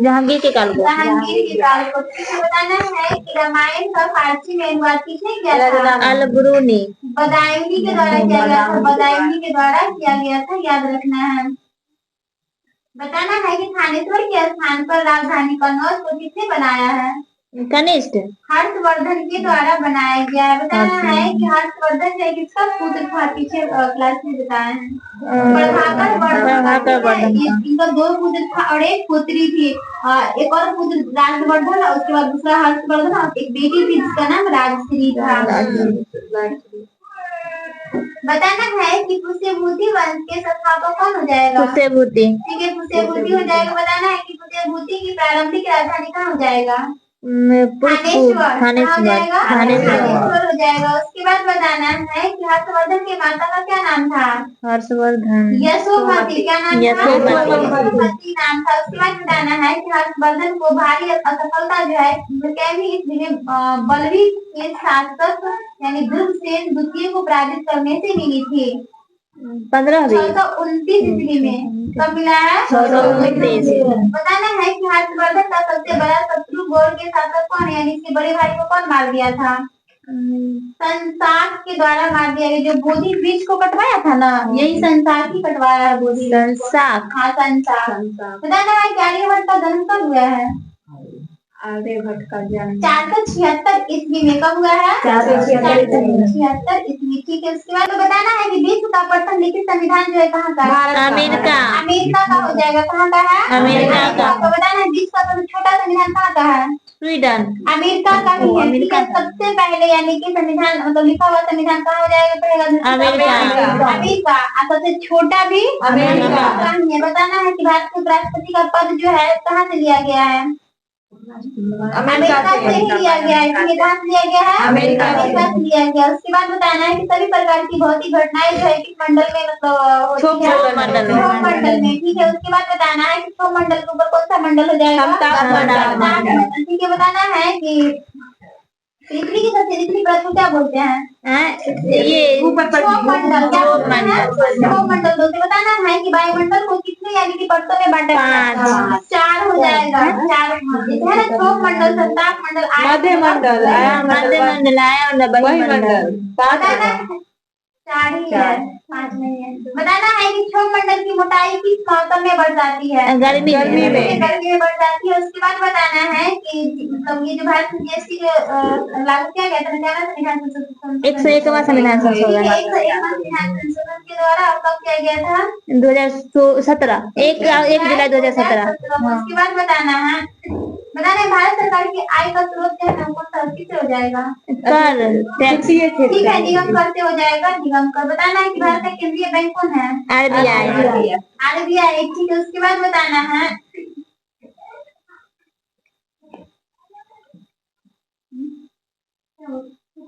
जहांगीर के काल को। जहांगीर के काल को। बताना है कि रामायण का फारसी में अनुवाद किसने किया था? अल-बरूनी। बदायूंनी के द्वारा किया गया था। बदायूंनी के द्वारा किया गया था, याद रखना है। बताना है कि थानेश्वर के स्थान पर राजधानी कन्नौज को किसने बनाया है? कनिष्ठ हर्षवर्धन के द्वारा बनाया गया है। बताना है कि हर्षवर्धन जो किसका पुत्र था? पीछे क्लास में बताया है प्रभाकर वर्धन। इनका 2 पुत्र था और 1 पुत्री थी। एक और पुत्र राजवर्धन और उसके बाद दूसरा हर्षवर्धन और एक बेटी थी जिसका नाम राजश्री था। बताना है कि पुष्यभूति वंश के संस्थापक कौन हो जाएगा? पुष्यभूति। ठीक है, पुष्यभूति हो जाएगा। बताना है कि पुष्यभूति की प्रारंभिक राजधानी कहाँ हो जाएगा? थानेश्वर हो जाएगा। उसके बाद बताना है कि हर्षवर्धन के माता का क्या नाम था? हर्षवर्धन। यशोमती। क्या नाम था? यशोमती नाम था। उसके बाद बताना है कि हर्षवर्धन को भारी असफलता जो है इसलिए बलवी के शासक यानी दुर्गसेन द्वितीय को पराजित करने से मिली थी। 629 ईस्वी में। कब मिला है? 629। बताना है कि हर्षवर्धन का सबसे बड़ा शत्रु गौड़ के शासक कौन है यानी इसके बड़े भाई को कौन मार दिया था? संसाक के द्वारा मार दिया गया। जो बोधि वृक्ष को कटवाया था ना, यही संसाक ही कटवाया है। बोधि संसाक। हाँ, संसाक। बताना है कि आर्यभट्ट का जन्म कब हुआ है? आर्यभट्ट का जन्म 476 ईस्वी में कब हुआ है? 476 ईस्वी। ठीक है, उसके बाद तो बताना है कि विश्व का प्रथम लिखित संविधान जो है कहाँ का है? अमेरिका। अमेरिका का हो जाएगा। कहाँ का है? अमेरिका का। तो बताना है विश्व का सबसे छोटा संविधान कहाँ का है? स्वीडन। अमेरिका का ही है। ठीक है, सबसे पहले यानी कि संविधान मतलब लिखा हुआ संविधान कहाँ हो जाएगा? पड़ेगा अमेरिका। अमेरिका। और सबसे छोटा भी अमेरिका का ही है। बताना है कि भारत के उपराष्ट्रपति का पद जो है कहाँ से लिया गया है? अमेरिका से ही लिया गया है। ठीक है, कहाँ से लिया गया है? अमेरिका से लिया गया। उसके बाद बताना है कि सभी प्रकार की भौतिक घटनाएं जो है किस मंडल में मतलब होती है? सौरमंडल में। ठीक है, उसके बाद बताना है कि सौरमंडल के ऊपर कौन सा मंडल हो जाएगा? तापमंडल। ठीक है, बताना है कि पृथ्वी की सबसे निचली परत को क्या बोलते हैं? ये सौरमंडल। क्या बोलते हैं? सौरमंडल बोलते हैं। बताना है कि वायुमंडल को कितने यानी कि परतों में बांटा गया है? 4 हो जाएगा। 4 है ना, सौरमंडल, तापमंडल, मध्यमंडल, मध्यमंडल आया और बहिमंडल। बताना है 4 ही है, 5 नहीं है। बताना है कि सौरमंडल की मोटाई किस मौसम में बढ़ जाती है? गर्मी में। गर्मी में बढ़ जाती है। उसके बाद बताना है कि मतलब ये जो भारत में जीएसटी लागू किया गया था क्या संविधान संशोधन 101वां संविधान संशोधन 101वां संविधान संशोधन के द्वारा कब किया गया था? 2017 1 जुलाई 2017। उसके बाद बताना है भारत सरकार की आय का स्रोत जो है ना कौन सा किससे हो जाएगा? कर टैक्स। ठीक है, निगम कर से हो जाएगा। निगम कर। बताना है कि भारत का केंद्रीय बैंक कौन है? RBI। RBI। ठीक है, उसके बाद बताना है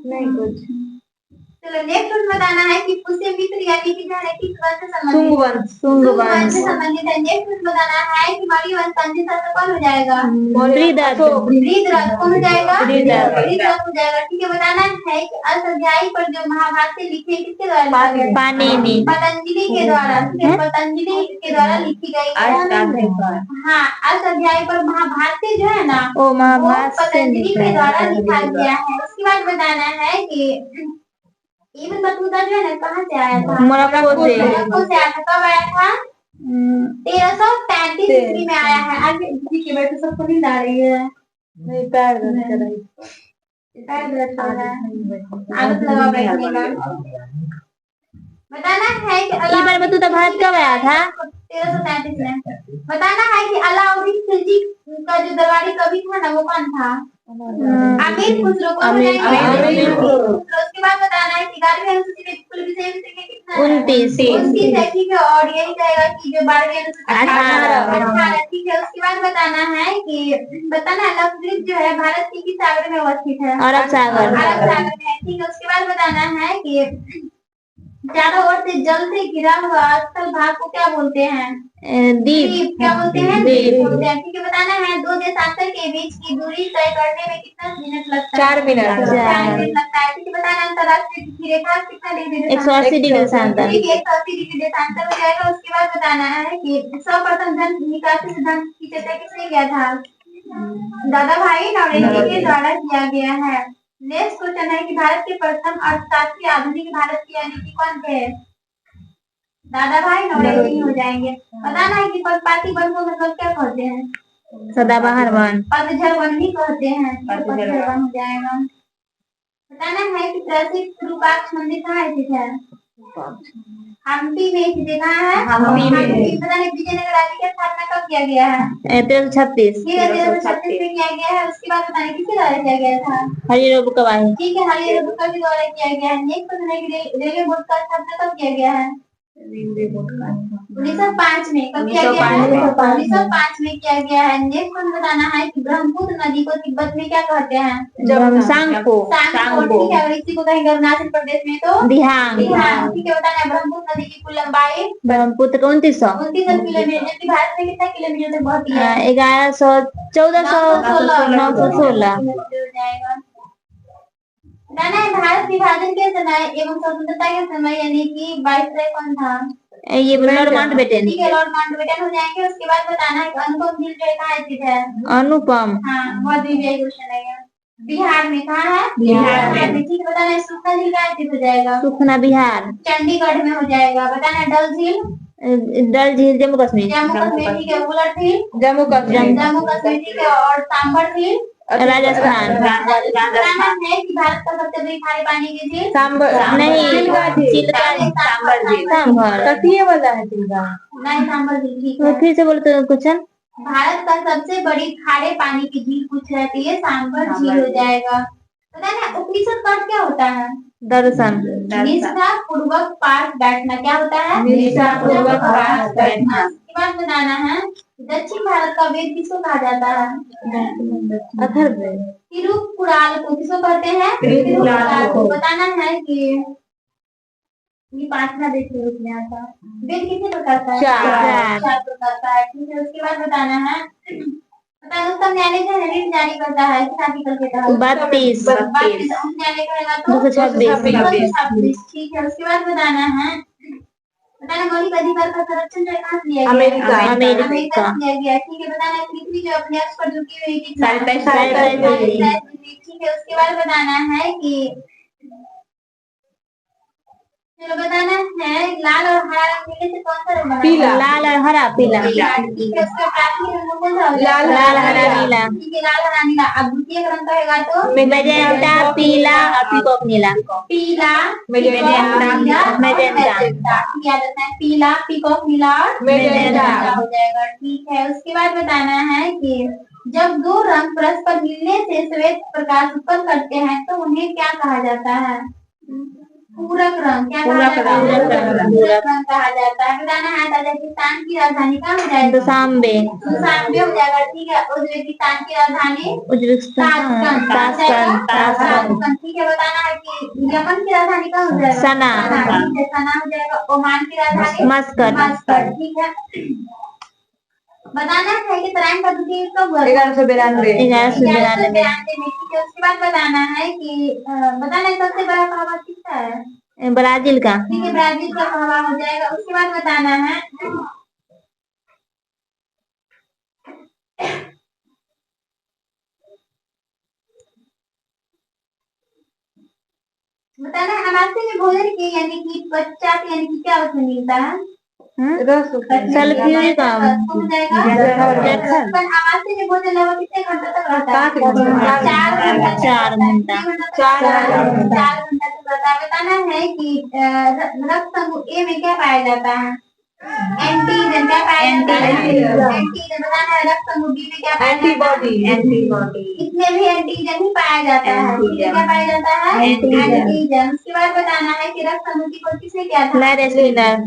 नहीं कुछ। चलो नेक्स्ट बताना है कि पुष्यमित्र यानी कि जो है किस वंश से संबंधित? सुंग वंश वंश। से संबंधित है। नेक्स्ट बताना है कि मौर्य वंश का अंतिम शासक कौन हो जाएगा? बृहद्रथ। कौन हो जाएगा? बृहद्रथ हो जाएगा। ठीक है, बताना है कि अष्टाध्यायी पर जो महाभारत लिखी है किसके द्वारा लिखा गया? पाणिनि। पतंजलि के द्वारा। ठीक है, पतंजलि के द्वारा लिखी गई है। हाँ, अष्टाध्यायी पर महाभारत जो है ना ओ वो महाभारत से पतंजलि के द्वारा लिखा गया है। उसके बाद बताना है कि इब्न बतूता जो है ना कहाँ से आया था? मोरक्को से। मोरक्को से आया था। कब आया था? 1335 ईस्वी में आया है। आगे ठीक है, बैठो, सबको नींद आ रही है। नहीं पैर दर्द कर रही। पैर दर्द कर रहा है। आदत लगा बैठने का। बताना है कि इब्न बतूता भारत कब आया था? 1335 में। बताना है कि अलाउद्दीन खिलजी का जो दरबारी कवि था ना वो कौन था? अमीर खुसरो। उसके बाद बताना है कि 11वीं अनुसूची में कुल विषय संख्या कितना है? 29 है। ठीक है, और यही रहेगा कि जो 12वीं अनुसूची 18। ठीक है, उसके बाद बताना है कि बताना है लक्षद्वीप जो है भारत के किस सागर में अवस्थित है? अरब सागर। अरब सागर में। ठीक है, उसके बाद बताना है कि चारों ओर से जल से घिरा हुआ स्थल भाग को क्या बोलते हैं? द्वीप। क्या बोलते हैं? द्वीप बोलते हैं। ठीक है, बताना है दो देशांतर के बीच की दूरी तय करने में कितना मिनट लगता है? 4 मिनट। 4 मिनट लगता है। ठीक है, बताना अंतरराष्ट्रीय तिथि रेखा कितना डिग्री? 180 डिग्री देशांतर। ठीक है, 180 डिग्री देशांतर हो जाएगा। उसके बाद बताना है कि सर्वप्रथम धन निकासी सिद्धांत की चर्चा किसने किया था? दादा भाई नौरोजी के द्वारा किया गया है। नेक्स्ट क्वेश्चन है कि भारत के प्रथम अर्थशास्त्री आधुनिक भारत की यानी कि कौन थे? दादा भाई नौरोजी हो जाएंगे। बताना है कि पर्णपाती वन को मतलब क्या कहते हैं? सदाबहार वन। पतझड़ वन भी कहते हैं। पतझड़ वन हो जाएगा। बताना है कि प्रसिद्ध विरूपाक्ष मंदिर कहाँ स्थित है? हम्पी में स्थित है। कहाँ है? हम्पी में। बताना है विजयनगर राज्य की स्थापना कब किया गया है? 1336। 1336 में किया गया है। उसके बाद बताना किसके द्वारा किया गया था? हरिहर बुकवाही। ठीक है, हरिहर बुक्का के द्वारा किया गया है। नेक्स्ट क्वेश्चन है कि रेलवे बोर्ड का स्थापना कब किया गया है? 1905 में। कब किया गया है? 1905 में किया गया है। नेक्स्ट क्वेश्चन बताना है कि ब्रह्मपुत्र नदी को तिब्बत में क्या कहते हैं? सांगपो। ठीक है, और इसी को कहेंगे अरुणाचल प्रदेश में तो दिहांग। ठीक है, बताना है ब्रह्मपुत्र नदी की कुल लंबाई? ब्रह्मपुत्र 2900 किलोमीटर। जबकि भारत में कितना किलोमीटर तक बहती है? 1100 1400 916। बताना है भारत विभाजन के समय एवं स्वतंत्रता के समय यानी कि वाइसराय कौन था? ये लॉर्ड माउंटबेटन। ठीक है, लॉर्ड माउंटबेटन हो जाएंगे। उसके बाद बताना है कि अनुपम झील जो कहाँ स्थित है? अनुपम। हाँ, बहुत ही क्वेश्चन है। बिहार में। कहाँ है? बिहार में। ठीक है, बताना है सुखना झील कहाँ स्थित हो जाएगा? सुखना बिहार। चंडीगढ़ में हो जाएगा। बताना है डल झील डल झील जम्मू कश्मीर। जम्मू कश्मीर ठीक है। उलट झील जम्मू कश्मीर। जम्मू कश्मीर ठीक है। और सांबर झील राजस्थान। राजस्थान है कि भारत का सबसे बड़ी खारे पानी की झील सांबर नहीं, चिल्का झील। चिल्का सांबर झील सांभर। तटीय वाला है चिल्का। नहीं सांबर झील ठीक तो है। फिर से बोलो तो क्वेश्चन। भारत का सबसे बड़ी खारे पानी की झील पूछ रहे थे, ये सांबर झील हो जाएगा। पता है उपनिषद का अर्थ क्या होता है? दर्शन। निष्ठा पूर्वक पास बैठना। क्या होता है? निष्ठा पूर्वक पास बैठना। इसके बाद बताना है दक्षिण भारत का वेद किसको कहा जाता है? अथर्ववेद। तिरुकुराल को किसको कहते हैं? तिरुकुराल को। बताना है कि ये पांचवा देखिए उसमें आता वेद कितने प्रकार का है? चार प्रकार का है ठीक है। उसके बाद बताना है उच्चतम न्यायालय जो है रिट जारी करता है किस आर्टिकल के तहत? 32। उच्च न्यायालय कहेगा तो 226। ठीक है। उसके बाद बताना मौलिक अधिकार का संरक्षण जो कहाँ से लिया गया? अमेरिका। अमेरिका से लिया गया ठीक है। बताना है पृथ्वी जो अपने अक्ष पर झुकी हुई कितना? 27 डिग्री ठीक है। उसके बाद बताना है कि चलो बताना है लाल और हरा रंग मिलने से कौन सा रंग बना? पीला। लाल और हरा पीला। ठीक है। उसका प्राथमिक रंग कौन सा हो जाएगा? लाल, हरा, नीला। ठीक है। लाल हरा नीला। अब द्वितीय रंग कहेगा तो मैजेंटा पीला और पीकॉक नीला। पीला मैजेंटा। मैजेंटा याद रखना है। पीला पीकॉक नीला और मैजेंटा हो जाएगा ठीक है। उसके बाद बताना है कि जब दो रंग परस्पर मिलने से श्वेत प्रकाश उत्पन्न करते हैं तो उन्हें क्या कहा जाता है? पूरक रंग। क्या कहा जाता है? पूरक रंग कहा जाता है। बताना है ताजिकिस्तान की राजधानी कहाँ हो जाएगा? दुशांबे। दुशांबे हो जाएगा ठीक है। उज्बेकिस्तान की राजधानी ताशकंद। ताशकंद ठीक है। बताना है कि यमन की राजधानी कहाँ हो जाएगा? सना। ठीक है सना हो जाएगा। ओमान की राजधानी मस्कट। ठीक है। बताना है कि तराइन का द्वितीय युद्ध कब हुआ? 1192। 1192 में। ठीक है। उसके बाद बताना है कि बताना है सबसे बड़ा कहवा किसका है? ब्राजील का। ठीक है। ब्राजील का कहवा हो जाएगा। उसके बाद बताना है अमावस्या में भोजन की यानी कि पश्चात यानी कि क्या उसमें मिलता है? सल्फ्यूरिक हो जाएगा। अमावस्या में भोजन लगभग कितने घंटे तक रहता है? 4 घंटा। 4 घंटा। 4 घंटा तक रहता है। बताना है कि रक्त समूह ए में क्या पाया जाता है? एंटीजन। क्या पाया जाता है? एंटीजन। बताना है रक्त समूह बी में क्या पाया जाता है? एंटीबॉडी। इसमें भी एंटीजन ही पाया जाता है। क्या पाया जाता है? एंटीजन। उसके बाद बताना है कि रक्त समूह की खोज किसने किया था? लैरेस्लिनर।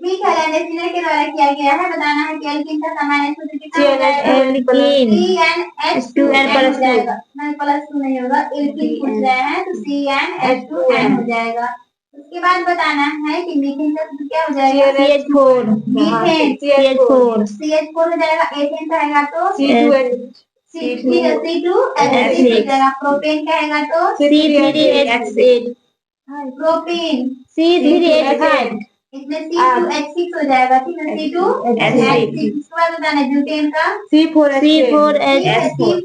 ठीक है। लैरेस्लिनर के द्वारा किया गया है। बताना है कि एल्कीन का सामान्य सूत्र कितना हो जाएगा? एल्कीन CnH2n हो जाएगा। नहीं +2 नहीं होगा। एल्कीन पूछ रहे हैं तो CnH2n हो जाएगा। उसके बाद बताना है कि मीथेन का सूत्र क्या हो जाएगा? CH4। Methane CH4। CH4 हो जाएगा। एथेन कहेगा तो C2H6 हो जाएगा। प्रोपेन कहेगा तो C3H8। Propane C3H8। इसमें C2H6 हो जाएगा। ठीक है। C2H6 इसके बाद बताना है ब्यूटेन का C4H10।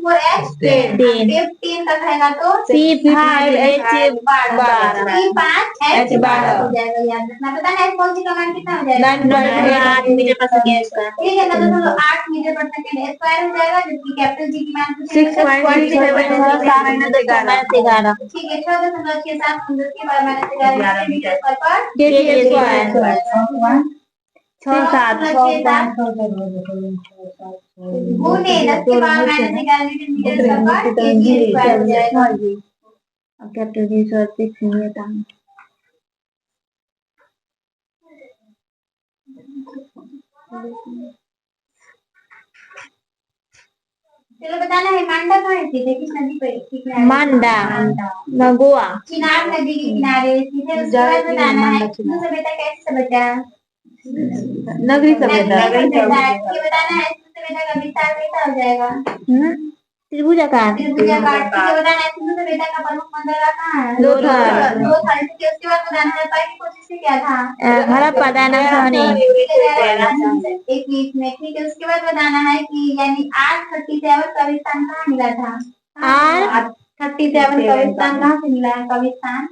पेप्टेन का कहेगा तो C5H12। C5H12 हो जाएगा। याद रखना। बताना है कौन सी कमांड कितना हो जाएगा? 9.8 मीटर पर सेकेंड का। ठीक है। 9.8 मीटर पर सेकेंड स्क्वायर हो जाएगा। जबकि कैपिटल जी की मान 6.67 ठीक है। 6.67 समुद्र के बाद -11 मीटर पर kg स्क्वायर। 6-7 गुने 10 के पावर -11 मीटर पर kg स्क्वायर हो जाएगा। अब कैपिटल जी से 6 नहीं था। चलो बताना है मांडा कहाँ स्थित है? किस नदी पर स्थित है? मांडा गोवा। चिनाब नदी के किनारे स्थित है। उसके बाद बताना है सिंधु सभ्यता कैसी सभ्यता है? नगरी ये सभ्यता। बताना है सिंधु सभ्यता का विस्तार कैसा हो जाएगा? त्रिभुजाकार। त्रिभुजाकार। ठीक है। बताना है सिंधु सभ्यता का प्रमुख बंदरगाह कहाँ है? लोथल। लोथल। ठीक है। उसके बाद बताना है पहली खोज किसने किया था? हड़प्पा दानासानी। 21 में। ठीक है। उसके बाद बताना है कि यानी 837 कब्रिस्तान कहाँ मिला था? 837 कब्रिस्तान कहाँ से मिला है? कब्रिस्तान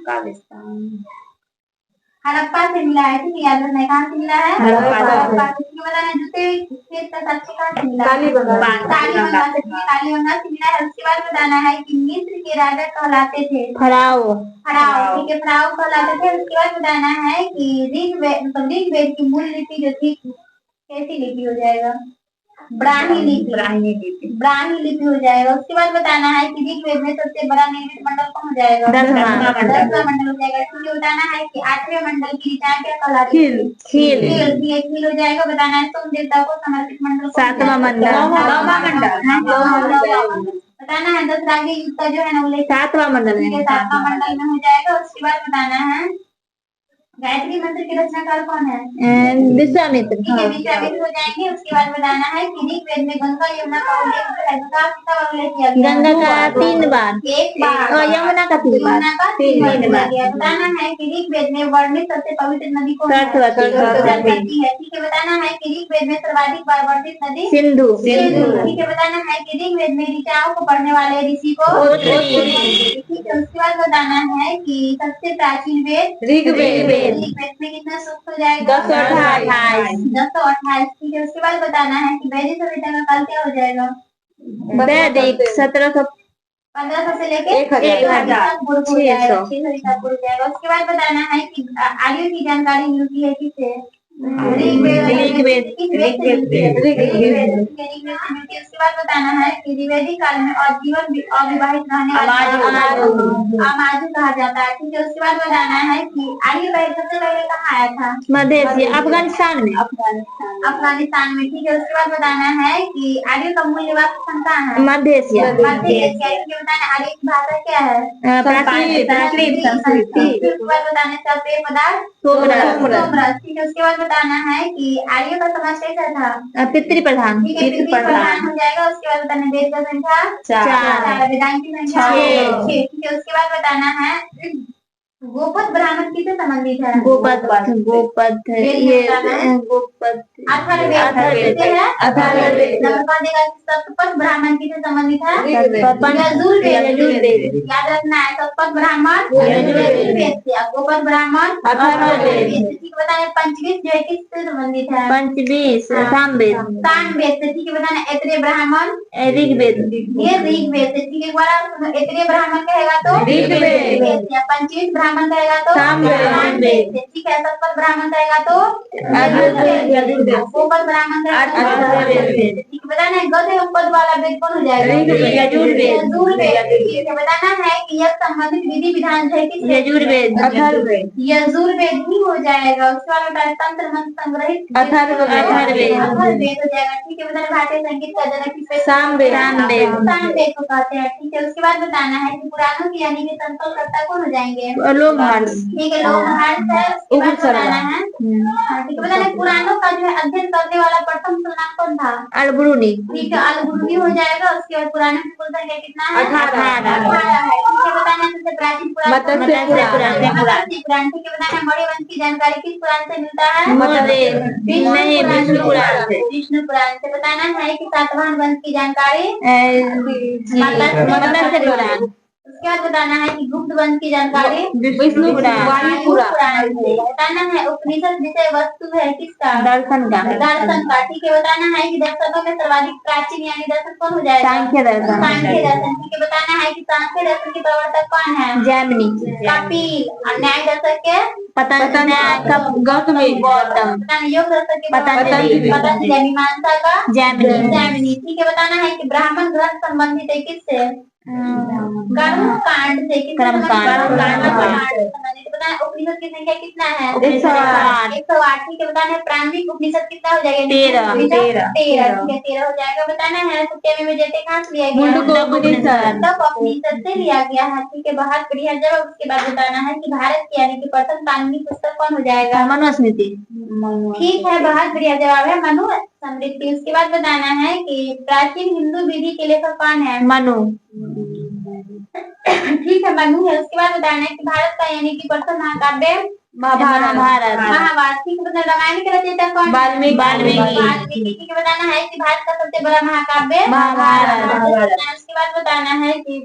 हड़प्पा से मिला है, ठीक है, याद रखना है, कहाँ से मिला है? हड़प्पा। इसके बताना है जूते खेत का साक्ष्य कहाँ से मिला है? कालीबंगा। कालीबंगा से, ठीक है, कालीबंगा से मिला है। उसके बाद बताना है कि मिस्र के राजा कहलाते थे फराओ। फराओ, ठीक है, फराओ कहलाते थे। उसके बाद बताना है कि ऋग्वेद की मूल लिपि जो थी कैसी लिपि हो जाएगा? ब्राह्मी लिपि, ब्राह्मी लिपि हो जाएगा। उसके बाद बताना है कि ऋग्वेद में सबसे बड़ा निर्मित मंडल कौन हो जाएगा? 10वां मंडल हो जाएगा। इसलिए बताना है कि 8वें मंडल की ऋचाएं क्या कहलाती है? खील। खील हो जाएगा। बताना है सोम देवता को समर्पित मंडल कौन 7वां मंडल। नौवां मंडल। बताना है दशरागी युग का जो है ना उल्लेख 7वां मंडल ठीक है, 7वां मंडल में हो जाएगा। उसके बाद बताना है गायत्री मंत्र के रचनाकार कौन है? विश्वामित्र। ठीक है, विश्वामित्र हो जाएंगे। उसके बाद बताना है कि ऋग्वेद में गंगा यमुना का उल्लेख जो है गंगा कितना बार उल्लेख किया गया? गंगा का 3 बार। एक बार। और यमुना का 3 बार। यमुना का 3 बार किया गया। बताना है कि ऋग्वेद में वर्णित सबसे पवित्र नदी कौन है? सरस्वती है। ठीक है, बताना है कि ऋग्वेद में सर्वाधिक बार वर्णित नदी सिंधु। ठीक है, बताना है कि ऋग्वेद में ऋचाओं को पढ़ने वाले ऋषि को ठीक है। उसके बाद बताना है कि सबसे प्राचीन वेद ऋग्वेद। ऋग्वेद में कितना सूक्त हो जाएगा? 1028। 1028। ठीक है, उसके बाद बताना है कि वैदिक सभ्यता का काल क्या हो जाएगा? वैदिक 1700 1500 से लेके 1000 पूर्व हो जाएगा, 600 ईसा पूर्व हो जाएगा। उसके बाद बताना है कि आर्यों की जानकारी मिलती है किससे? ऋग्वेद से मिलती है। उसके बाद बताना है कि ऋग्वेदिक काल में आजीवन अविवाहित रहने वाले अमाजु कहा जाता है। ठीक है, उसके बाद बताना है कि आर्य सबसे पहले कहाँ आया था? मध्य एशिया, अफगानिस्तान में। अफगानिस्तान में। ठीक है, उसके बाद बताना है कि आर्य का मूल निवास स्थान कहाँ है? मध्य एशिया। मध्य एशिया। इसके बताना आर्य की भाषा क्या है? संस्कृत। उसके बाद बताना है पेय पदार्थ सोमरस। ठीक है, उसके बाद बताना है कि आर्यों का समाज कैसा था? पितृ प्रधान। ठीक है, पितृ प्रधान हो जाएगा। उसके बाद बताना वेद का संख्या 4। वेदांत की संख्या 6। ठीक है, उसके बाद बताना है गोपद ब्राह्मण किससे संबंधित है? गोपद ये गोपद अथर्ववेद से है। नंबर देगा कि सतपथ ब्राह्मण किससे संबंधित है? यजुर्वेद। याद रखना है सतपथ ब्राह्मण यजुर्वेद से, गोपद ब्राह्मण अथर्ववेद से। ठीक है, बताना पंचवीस जो है किससे संबंधित है? पंचवीस सामवेद। सामवेद से। ठीक है, बताना ऐतरेय ब्राह्मण ऋग्वेद। ये ऋग्वेद से। ठीक है, एक बार ऐतरेय ब्राह्मण कहेगा तो ऋग्वेद से, पंचवीस ब्राह्मण कहेगा तो सामवेद से। ठीक है, सतपथ ब्राह्मण कहेगा तो यजुर्वेद, गोपद ब्राह्मण कहेगा तो अथर्ववेद से। ठीक है, बताना है गद एवं पद वाला वेद कौन हो जाएगा? यजुर्वेद। ठीक है, बताना है कि यह संबंधित विधि विधान जो है किससे? यजुर्वेद। यजुर्वेद ही हो जाएगा। उसके बाद बताना तंत्र मंत्र संग्रहित अथर्ववेद हो जाएगा। ठीक है, बताना भारतीय संगीत का जनक किसे? सामवेद। सामवेद को कहते हैं। ठीक है, उसके बाद बताना है कि पुराणों की यानी कि संकल्पकर्ता कौन हो जाएंगे? लोमहर्ष। ठीक है, लोमहर्ष है। उसके बाद बताना है ठीक है, बताना है पुराणों का जो है अध्ययन करने वाला प्रथम मुसलमान कौन था? अलबरूनी। ठीक है, अलबरूनी हो जाएगा। उसके बाद पुराने की कुल संख्या कितना है? 18 है। ठीक है, बताना है सबसे प्राचीन पुराण मत्स्य पुराण। ठीक है, बताना है मौर्य वंश की जानकारी किस पुराण से मिलता है? नहीं, विष्णु पुराण से। विष्णु पुराण से। बताना है कि सातवाहन वंश की जानकारी मत्स्य पुराण। उसके बाद बताना है कि गुप्त वंश की जानकारी विष्णु पुराण। वायु पुराण से। बताना है उपनिषद विषय वस्तु है किसका? दर्शन का। ठीक है, बताना है कि दर्शनों में सर्वाधिक प्राचीन यानी दर्शन कौन हो जाएगा? सांख्य दर्शन। ठीक है, बताना है कि सांख्य दर्शन के प्रवर्तक कौन है? जैमिनी। कपिल। और न्याय दर्शक के गौतम। बताना योग दर्शक के पतंजलि। मीमांसा का जैमिनी। ठीक है, बताना है कि ब्राह्मण ग्रंथ संबंधित है किससे? कर्म कांड से। कर्म कांड। बताना उपनिषद की संख्या कितना है? 108। 108। ठीक है, बताना है प्रारंभिक उपनिषद कितना हो जाएगा? 13। 13। ठीक है, 13 हो जाएगा। बताना है सत्यमेव जयते कहाँ से लिया गया? उपनिषद से लिया गया है। ठीक है, बहुत बढ़िया। जब उसके बाद बताना है कि भारत की यानी कि प्रथम कानूनी पुस्तक कौन हो जाएगा? मनुस्मृति। ठीक है, बहुत बढ़िया जवाब है मनु स्मृति। उसके बाद बताना है कि प्राचीन हिंदू विधि के लेखक कौन है? मनु। ठीक है, मनु है। उसके बाद बताना है कि भारत का यानी कि प्रथम महाकाव्य महाभारत। ठीक है, बताना रामायण के रचयिता कौन? वाल्मीकि। ठीक है, बताना है कि भारत का सबसे बड़ा महाकाव्य महाभारत। उसके बाद बताना है कि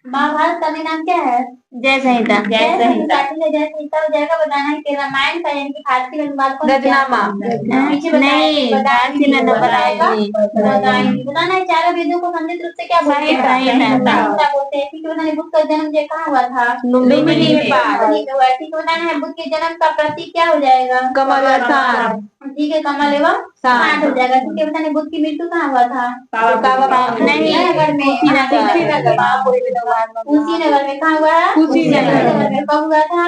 महाभारत का नाम क्या है? जय संहिता। जय संहिता जय संहिता हो जाएगा। बताना है कि रामायण का यानी कि फारसी में अनुवाद कौन किया? पीछे नहीं, फारसी में अनुवाद बताएगा। बताएंगे। बताना है चारों वेदों को संस्कृत रूप से क्या बोलते हैं? संहिता बोलते हैं। ठीक है, बताना है बुद्ध का जन्म जो कहाँ हुआ था? लुम्बिनी में। ठीक है, ठीक है, बताना है बुद्ध के जन्म का प्रतीक क्या हो जाएगा? कमल और सांप। ठीक है, कमल एवं सांप हो जाएगा। ठीक है, बताना है बुद्ध की मृत्यु कहाँ हुआ था? नहीं, नगर में। कुशीनगर में कहाँ हुआ है? कुशीनगर में कब हुआ था?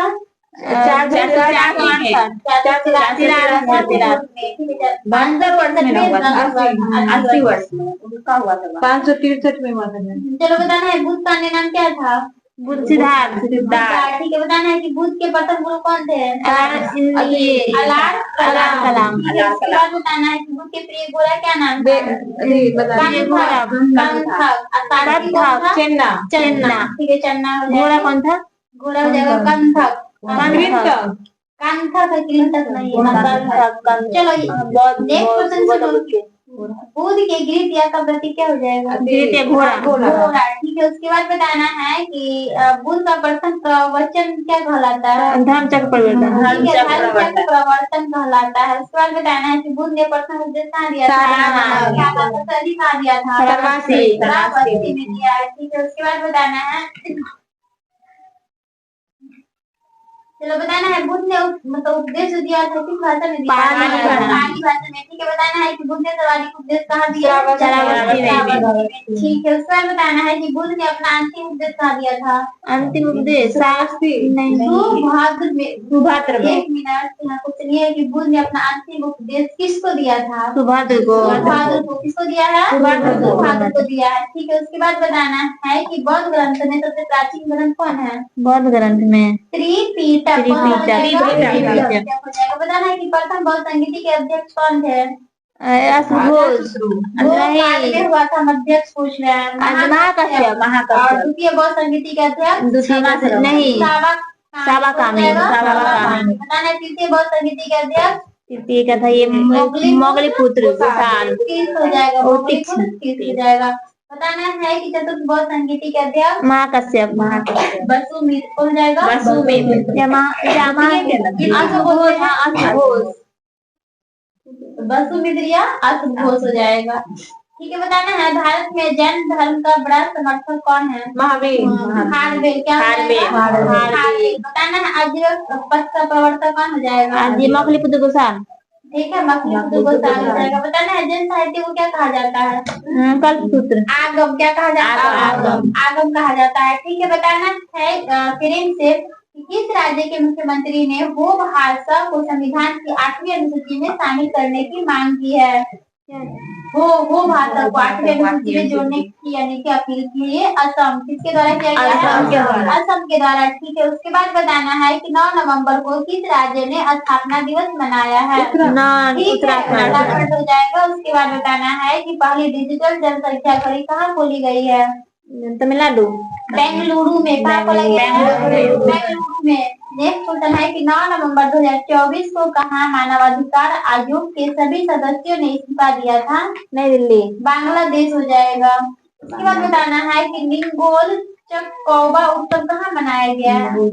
80 वर्ष में। 563 में हुआ था। चलो, बताना है बुद्ध का अन्य नाम क्या था? बुद्ध सिद्धार्थ। ठीक है, बताना है कि बुद्ध के प्रथम गुरु कौन थे? अलार कलाम। उसके बाद बताना है कि बुद्ध के प्रिय घोड़ा क्या नाम था? चन्ना। ठीक है, चन्ना हो घोड़ा जाएगा। कौन था? घोड़ा हो जाएगा कंथक। कंथक है, कृंतक नहीं है। चलो, नेक्स्ट क्वेश्चन सुनो। बुद्ध के गृह त्याग का प्रतीक क्या हो जाएगा? घोड़ा। ठीक है, उसके बाद बताना है कि बुद्ध का प्रथम प्रवचन क्या कहलाता है? धर्मचक्र परिवर्तन। ठीक है, धर्मचक्र प्रवर्तन कहलाता है। उसके बाद बताना है कि बुद्ध ने प्रथम उपदेश कहाँ दिया था? सारनाथ। क्या सबसे कहाँ दिया था? वाराणसी में दिया है। ठीक है, उसके बाद बताना है, चलो बताना है बुद्ध ने मतलब उपदेश जो दिया था किस भाषा में दिया? पाली भाषा में। ठीक है, बताना है कि बुद्ध ने सर्वाधिक उपदेश कहाँ दिया? श्रावस्ती में। ठीक है, उसके बाद बताना है कि बुद्ध ने अपना अंतिम उपदेश कहाँ दिया था? अंतिम उपदेश सुभाद्र में। सुभाद्र में। 1 मिनट, यहाँ कुछ नहीं है कि बुद्ध ने अपना अंतिम उपदेश किसको दिया था? सुभाद्र को। सुभाद्र को। किसको दिया है? सुभाद्र को दिया है। ठीक है, उसके बाद बताना है कि बौद्ध ग्रंथ में सबसे प्राचीन ग्रंथ कौन है? बौद्ध ग्रंथ में त्रिपिटक। बताना है कि प्रथम बौद्ध संगीति के अध्यक्ष कौन थे? घोष। नहीं हुआ था, अध्यक्ष पूछ रहे हैं। महाकश्यप। और द्वितीय बौद्ध संगीति के अध्यक्ष? नहीं, सावाकामी। सावाकामी। बताना है तृतीय बौद्ध संगीति के अध्यक्ष? तृतीय का था ये मोगली पुत्र गोपाल। 30 हो जाएगा। मोगली पुत्र 30 हो जाएगा। बताना है कि चतुर्थ बौद्ध संगीति के अध्यक्ष? महाकश्यप। वसुमित्र हो जाएगा। वसुमित्र या असुघोष हो जाएगा। ठीक है, बताना है भारत में जैन धर्म का बड़ा समर्थक कौन है? महावीर। खारवेल। क्या खारवेल। बताना है आजीवन पथ का प्रवर्तक कौन हो जाएगा? मोगली पुत्र गोपाल। ठीक है, मखली गोसाल हो जाएगा। बताना है जैन साहित्य को क्या कहा जाता है? कल्पसूत्र। आगम। क्या कहा जाता है? आगम कहा जाता है। ठीक है, बताना है फिरेंसे से किस राज्य के मुख्यमंत्री ने हो भाषा को संविधान की 8वीं अनुसूची में शामिल करने की मांग की है? हो भाषा को 8वीं अनुसूची में जोड़ने की यानी कि अपील की है। असम। किसके द्वारा किया गया है? असम के द्वारा। ठीक है, उसके बाद बताना है कि 9 नवंबर को किस राज्य ने स्थापना दिवस मनाया है? उत्तराखंड हो जाएगा। उसके बाद बताना है कि पहली डिजिटल जनसंख्या घड़ी कहाँ खोली गई है? तमिलनाडु। बेंगलुरु में। कहाँ खोला गया है? बेंगलुरु में। नेक्स्ट क्वेश्चन है कि 9 नवंबर 2024 को कहाँ मानवाधिकार आयोग के सभी सदस्यों ने इस्तीफा दिया था? नई दिल्ली। बांग्लादेश हो जाएगा। उसके बाद बताना है कि निंगोल चकौबा उत्सव कहाँ मनाया गया है?